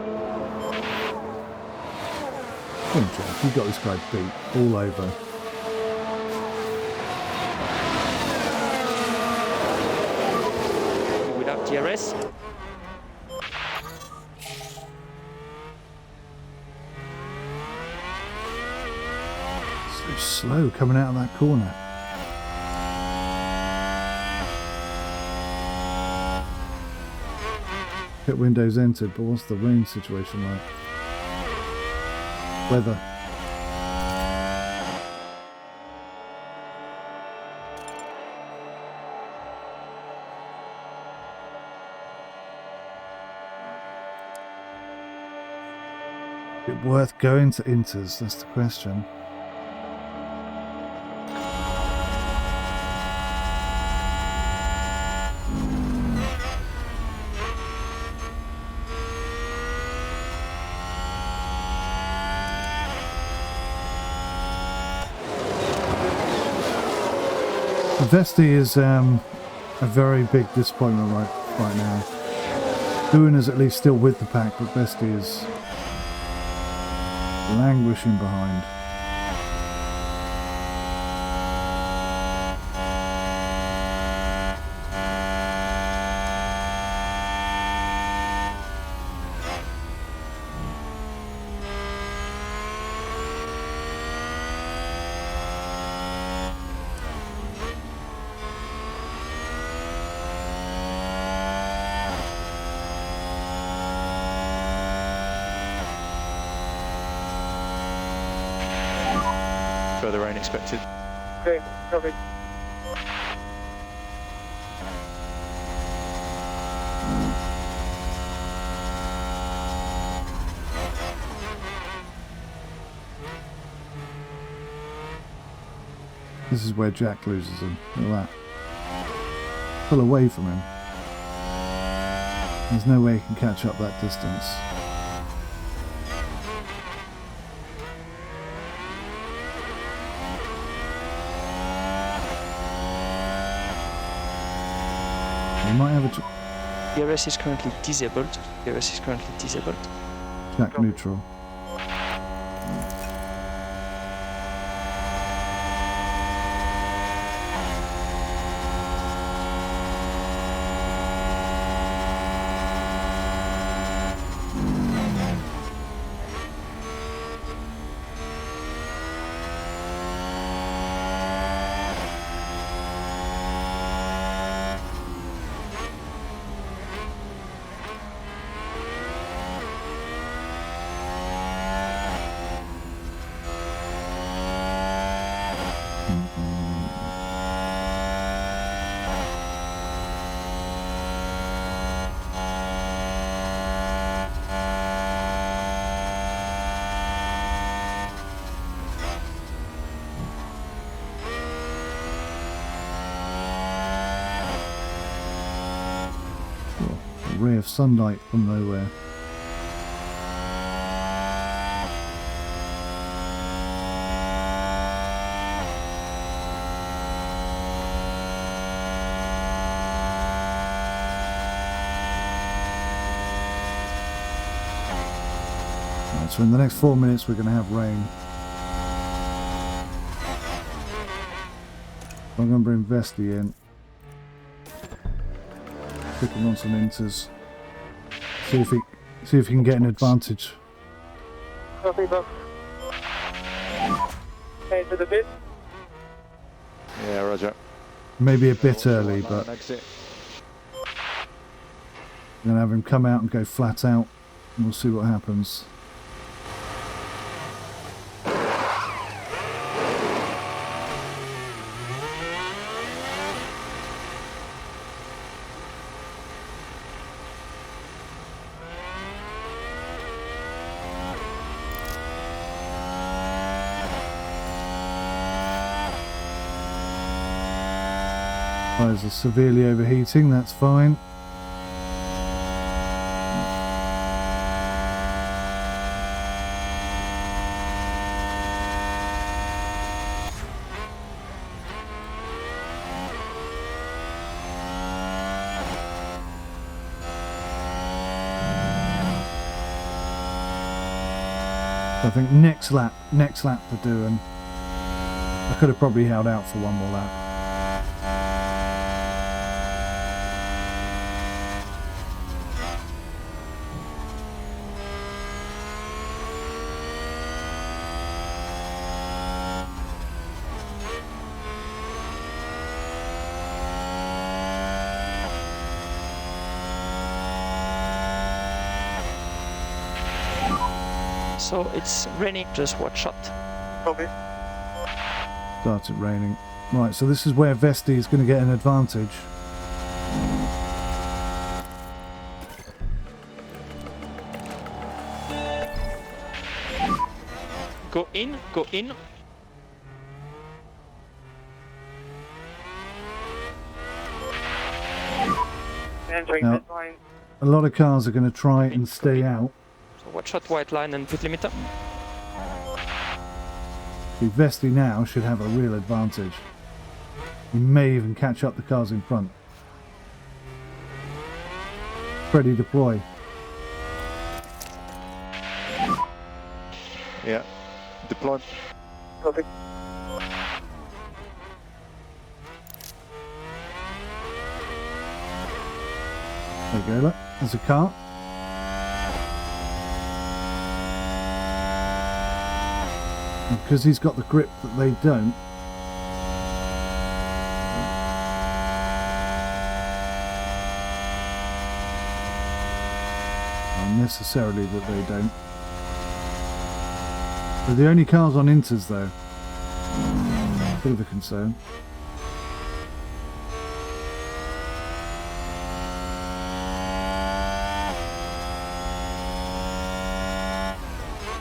Come on, Jack, you got this guy beat all over. Without DRS. So slow coming out of that corner. Pit windows entered, but what's the rain situation like? Weather. Is it worth going to Inters? That's the question. 𝗏𝗏𝗃 is a very big disappointment right now. 𝐷𝐿 is at least still with the pack, but 𝗏𝗏𝗃 is languishing behind. Further rain expected. Okay, copy. This is where Jack loses him. Look at that. Pull away from him. There's no way he can catch up that distance. He might have a DRS is currently disabled. DRS is currently disabled. Jack neutral. ray of sunlight from nowhere. Right, so in the next 4 minutes we're going to have rain. I'm going to bring 𝗦𝘂𝗧 in. Pick him on some inters. See if he can get an advantage. Copy, boss. Into the bit. Yeah, roger. Maybe a bit early, but Exit. I'm going to have him come out and go flat out, and we'll see what happens. Tyres are severely overheating, that's fine. I think next lap for doing. I could have probably held out for one more lap. So it's raining, just watch out. Copy. Started raining. Right, so this is where 𝗦𝘂𝗧 is going to get an advantage. Go in, go in. Entering Now- this line. A lot of cars are going to try and stay out. So watch out white line and pit limiter. 𝗦𝘂𝗧 now should have a real advantage. He may even catch up the cars in front. Ready deploy. Yeah. Deploy. Copy. There you go, look. There's a car. And because he's got the grip that they don't, not necessarily that they don't. They're the only cars on inters though. Bit of a concern.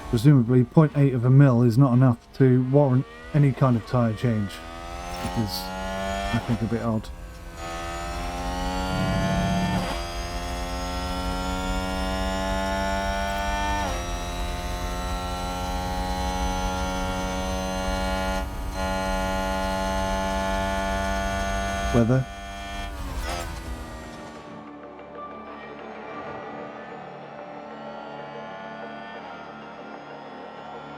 Presumably 0.8 of a mil is not enough to warrant any kind of tyre change, which is, I think, a bit odd. Weather.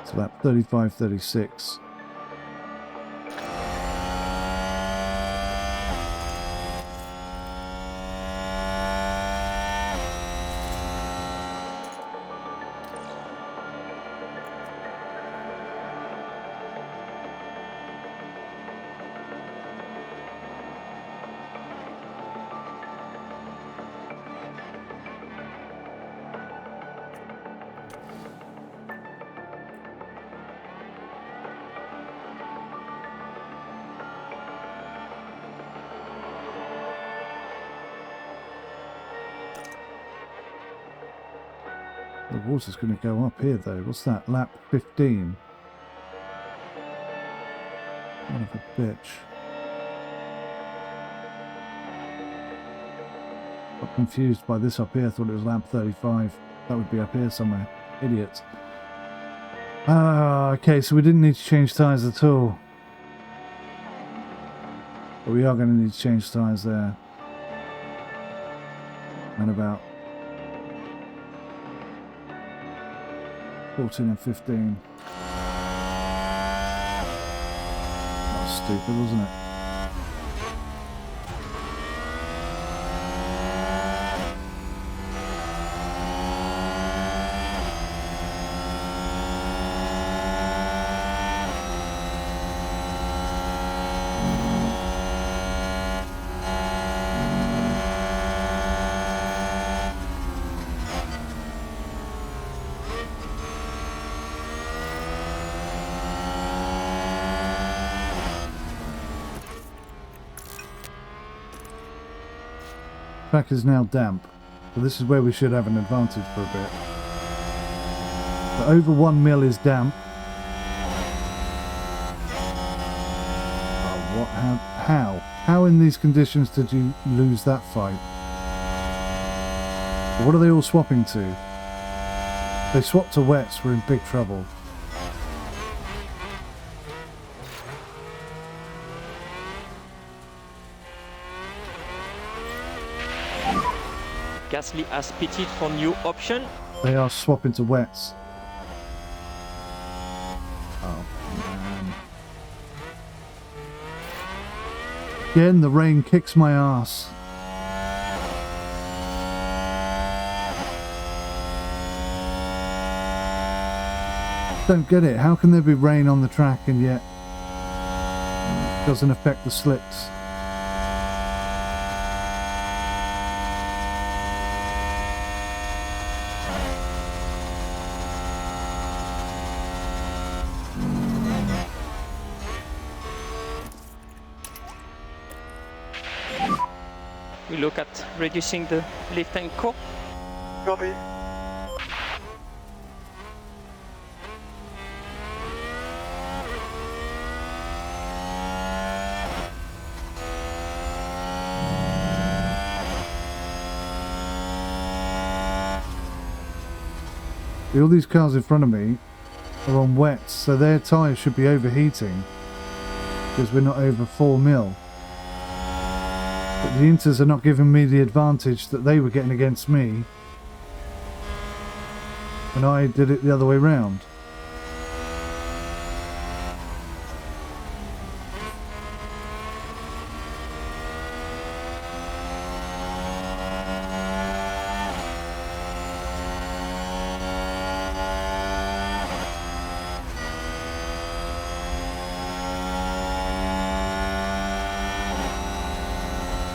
It's about 35, 36. The water's going to go up here though. What's that? Lap 15. Son of a bitch. confused by this up here. I thought it was lap 35. That would be up here somewhere. Idiots. Okay, so we didn't need to change tyres at all. But we are going to need to change tyres there. And about 14 and 15. That was stupid, wasn't it? Track is now damp, so this is where we should have an advantage for a bit. But over 1 mil is damp. Oh, what? How in these conditions did you lose that fight? What are they all swapping to? They swapped to wets, we're in big trouble. Gasly has pitted for new option. They are swapping to wets. Oh, man. Again, the rain kicks my ass. Don't get it. How can there be rain on the track and yet it doesn't affect the slicks? We look at reducing the lift and core. Copy. All these cars in front of me are on wets, so their tyres should be overheating because we're not over 4 mil. But the Inters are not giving me the advantage that they were getting against me, and I did it the other way round.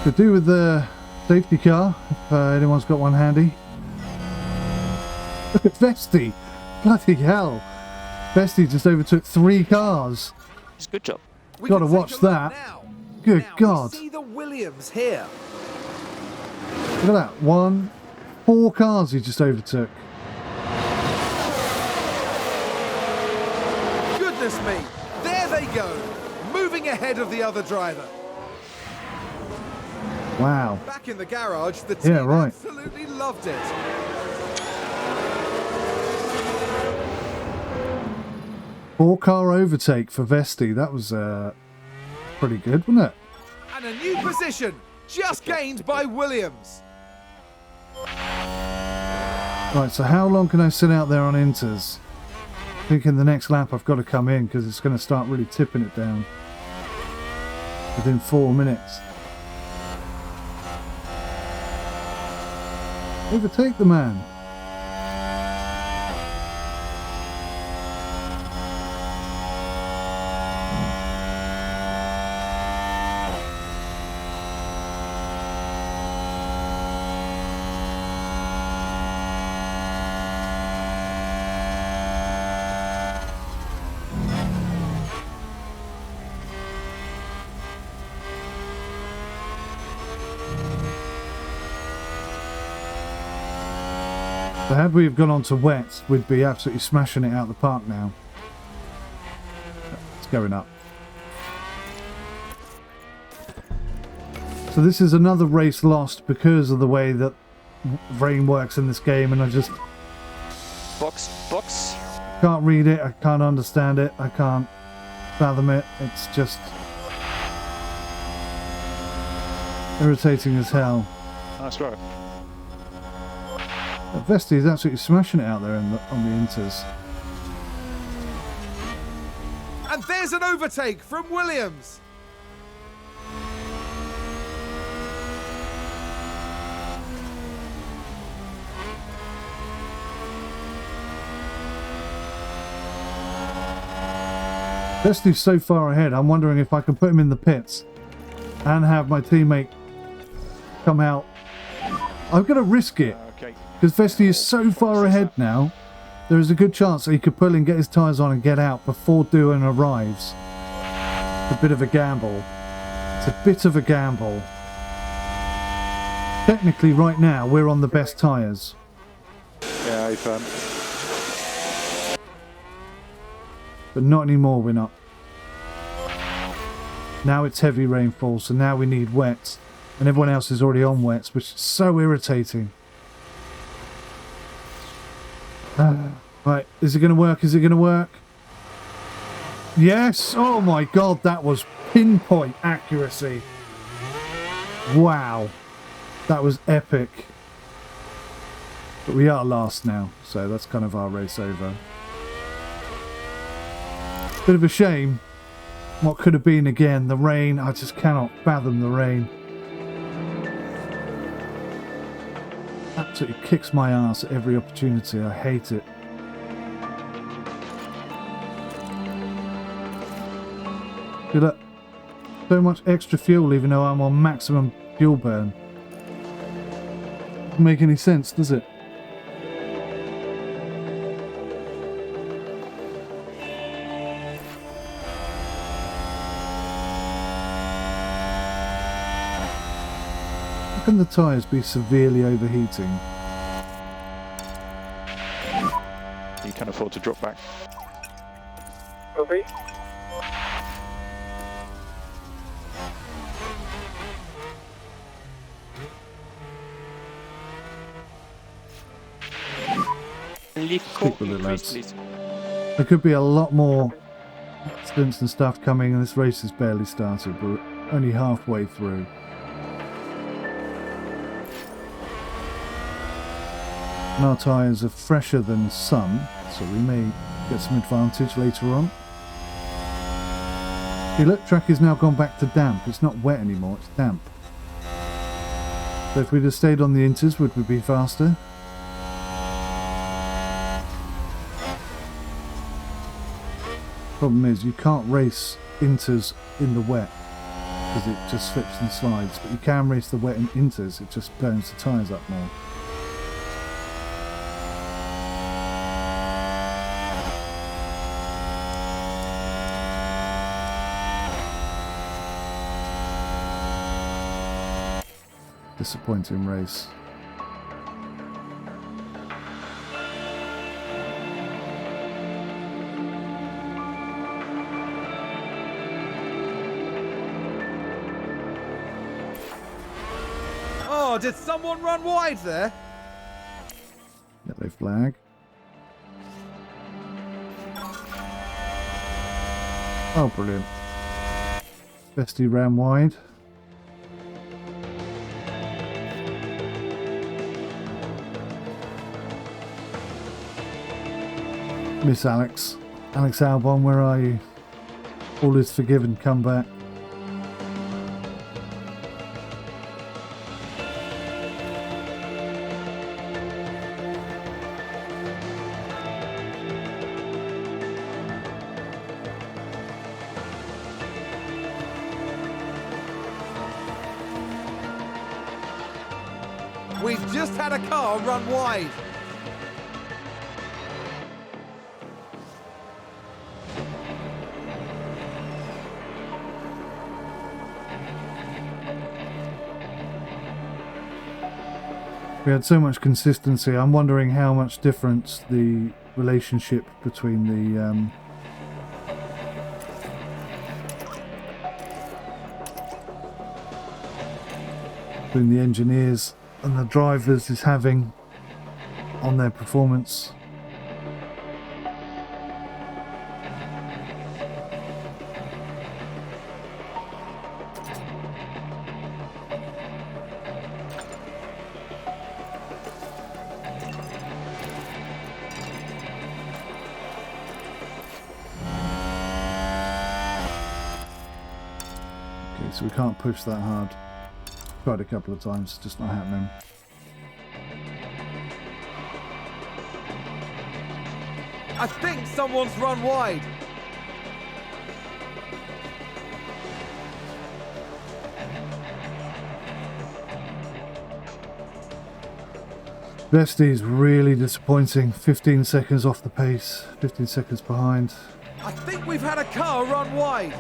To do with the safety car, if anyone's got one handy. Look at 𝗏𝗏𝗏! Bloody hell! 𝗏𝗏𝗏 just overtook 3 cars. It's a good job. We Gotta can take watch a look that. now. Good Now God. We see the Williams here. Look at that. 4 cars he just overtook. Goodness me, there they go, moving ahead of the other driver. Wow. Back in the garage, the team Yeah, right. absolutely loved it. Four-car overtake for 𝗏𝗏𝗏. That was pretty good, wasn't it? And a new position, just gained by Williams. Right, so how long can I sit out there on Inters? I think in the next lap I've got to come in because it's going to start really tipping it down within 4 minutes. Overtake the man. So had we have gone on to wet, we'd be absolutely smashing it out of the park now. It's going up. So this is another race lost because of the way that rain works in this game, and I just Box, box. can't read it, I can't understand it, I can't fathom it. It's just irritating as hell. Nice drive. 𝗏𝗏 is absolutely smashing it out there on the inters. And there's an overtake from Williams. 𝗏𝗏's so far ahead, I'm wondering if I can put him in the pits and have my teammate come out. I'm going to risk it Okay. because 𝗏𝗏 is so far ahead now. There is a good chance that he could pull in, get his tyres on and get out before Duan arrives. It's a bit of a gamble. It's a bit of a gamble. Technically right now we're on the best tyres. Yeah, if But not anymore, we're not. Now it's heavy rainfall, so now we need wets. And everyone else is already on wets, which is so irritating. Right, is it going to work? Is it going to work? Yes! Oh my god, that was pinpoint accuracy. Wow. That was epic. But we are last now, so that's kind of our race over. Bit of a shame. What could have been again? The rain. I just cannot fathom the rain. Absolutely kicks my ass at every opportunity. I hate it. Look at that. So much extra fuel even though I'm on maximum fuel burn. Doesn't make any sense, does it? How can the tyres be severely overheating? you can afford to drop back. Copy. Stick with it, lads. There could be a lot more accidents and stuff coming, and this race has barely started. We're only halfway through. And our tyres are fresher than some, so we may get some advantage later on. See, look, track has now gone back to damp. It's not wet anymore, it's damp. So if we'd have stayed on the inters, would we be faster? Problem is, you can't race inters in the wet because it just slips and slides, but you can race the wet in inters, it just burns the tyres up more. Disappointing race. Oh, did someone run wide there? Yellow flag. Oh, brilliant. 𝗏𝗏 ran wide. Miss Alex. Alex Albon, where are you? All is forgiven, come back. We've just had a car run wide. We had so much consistency. I'm wondering how much difference the relationship between the between the engineers and the drivers is having on their performance. So we can't push that hard. Tried a couple of times, just not happening. I think someone's run wide. 𝗏𝗏𝗃𝗃's really disappointing. 15 seconds off the pace, 15 seconds behind. I think we've had a car run wide.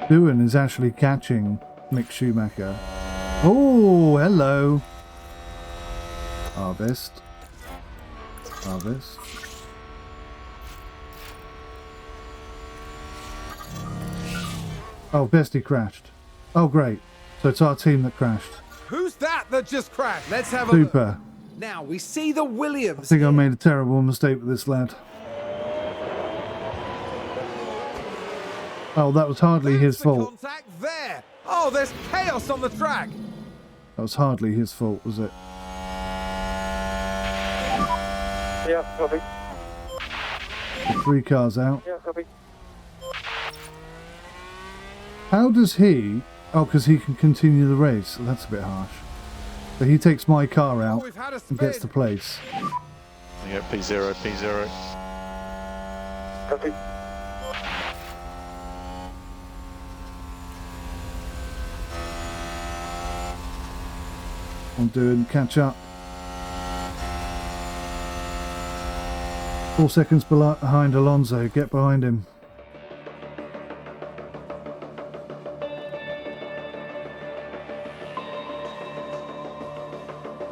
𝗂𝗏 is actually catching Mick Schumacher. Oh, hello. Harvest. Harvest. Oh, 𝗏𝗏𝗃𝗃 crashed. Oh, great. So it's our team that crashed. Who's that just crashed? Let's have a Super. look. Now we see the I Williams. think I made a terrible mistake with this lad. Oh, that was hardly his The fault. contact there. Oh, there's chaos on the track. That was hardly his fault, was it? Yeah, copy. 3 cars out. Yeah, copy. How does he... Oh, because he can continue the race. That's a bit harsh. So he takes my car out We've had a and gets spin. the place. Yeah, P0, P0. Copy. I'm doing catch up. 4 seconds behind Alonso. Get behind him.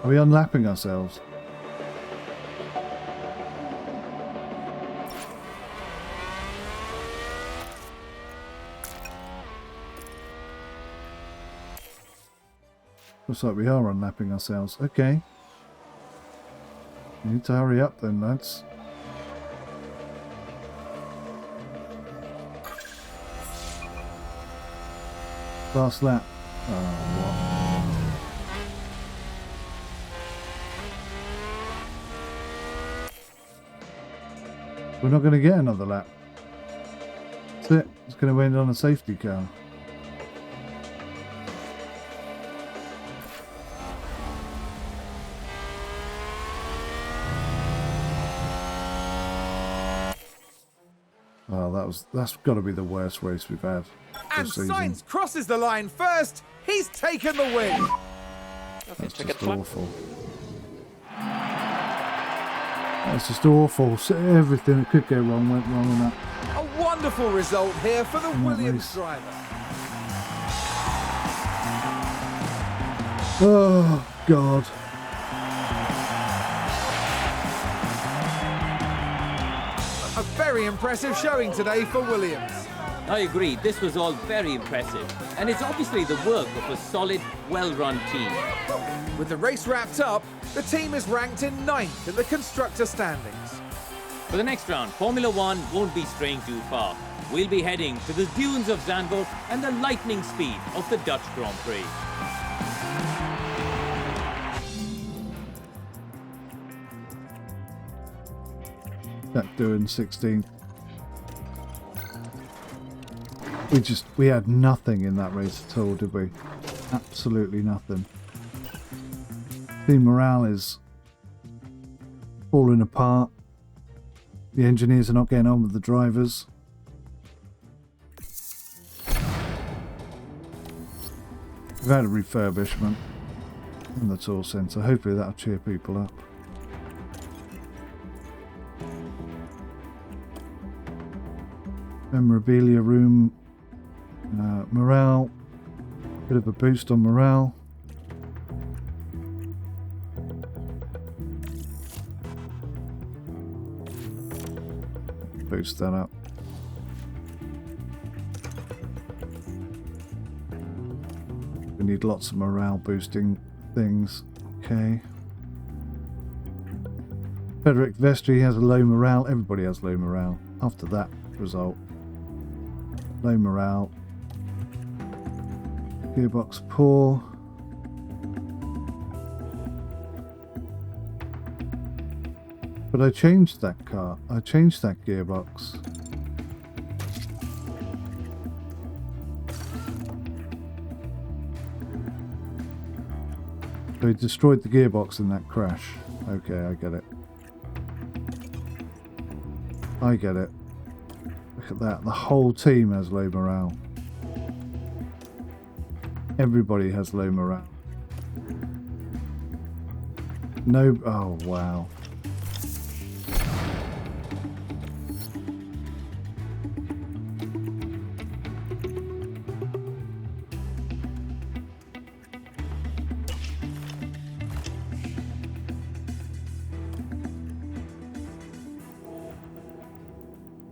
Are we unlapping ourselves? Looks like we are unlapping ourselves. Okay. We need to hurry up then, lads. Last lap. Oh, what? We're not going to get another lap. That's it. It's going to end on a safety car. Oh, that's got to be the worst race we've had And this season. Sainz crosses the line first. He's taken the win. Okay, That's check just it flag. awful. That's just awful. So everything that could go wrong went wrong in that. A wonderful result here for the Williams race. driver. Oh, God. A very impressive showing today for Williams. I agree, this was all very impressive. And it's obviously the work of a solid, well-run team. With the race wrapped up, the team is ranked in 9th in the constructor standings. For the next round, Formula One won't be straying too far. We'll be heading to the dunes of Zandvoort and the lightning speed of the Dutch Grand Prix. That doing 16th. We had nothing in that race at all, did we? Absolutely nothing. Team morale is falling apart. The engineers are not getting on with the drivers. We've had a refurbishment in the tour centre. Hopefully that'll cheer people up. memorabilia room. Morale. Bit of a boost on morale. Boost that up. We need lots of morale boosting things. Okay. 𝗦𝘂𝗧𝐺𝐵 𝗦𝘂𝗧𝐺𝐵 has a low morale. Everybody has low morale after that result. Low morale. Gearbox poor. But I changed that car. I changed that gearbox. So he destroyed the gearbox in that crash. Okay, I get it. I get it. Look at that. The whole team has low morale. Everybody has low morale. No. Oh, wow.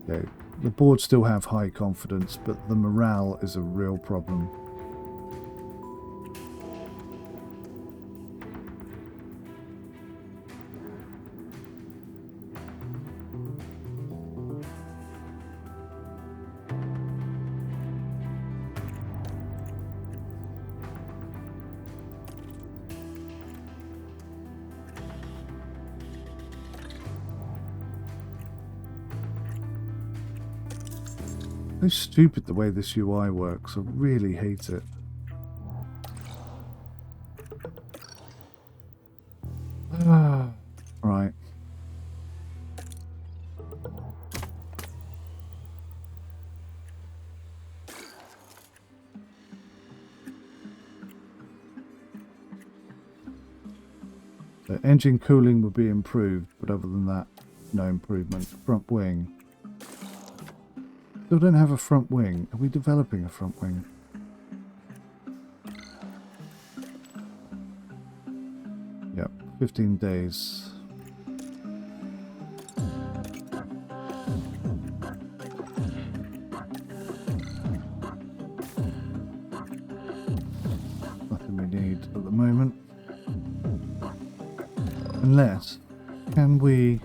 Okay. The board still have high confidence, but the morale is a real problem. So stupid the way this UI works. I really hate it. Right. The engine cooling will be improved, but other than that, no improvement. Front wing. Still don't have a front wing. Are we developing a front wing? Yep, 15 days. Nothing we need at the moment. Unless, can we...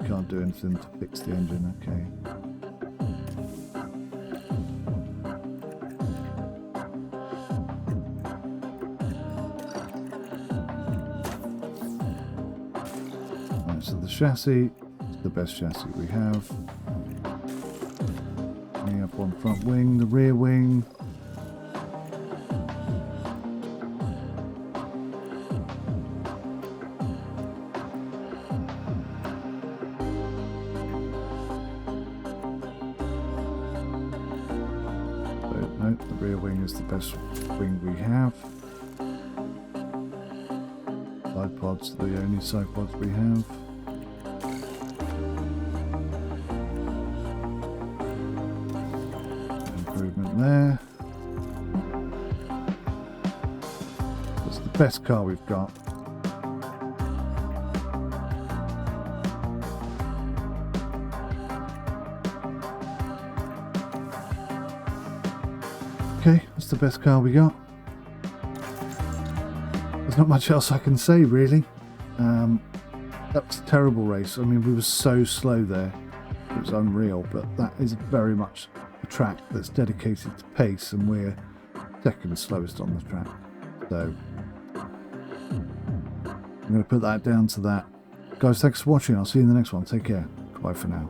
Can't do anything to fix the engine, okay. Right, so the chassis is the best chassis we have. We have one front wing, the rear wing. The best wing we have. Side pods, the only side pods we have. Improvement there. That's the best car we've got. Okay, that's the best car we got. There's not much else I can say, really. That was a terrible race. I mean, we were so slow there. It was unreal, but that is very much a track that's dedicated to pace, and we're second slowest on the track. So, I'm going to put that down to that. Guys, thanks for watching. I'll see you in the next one. Take care. Bye for now.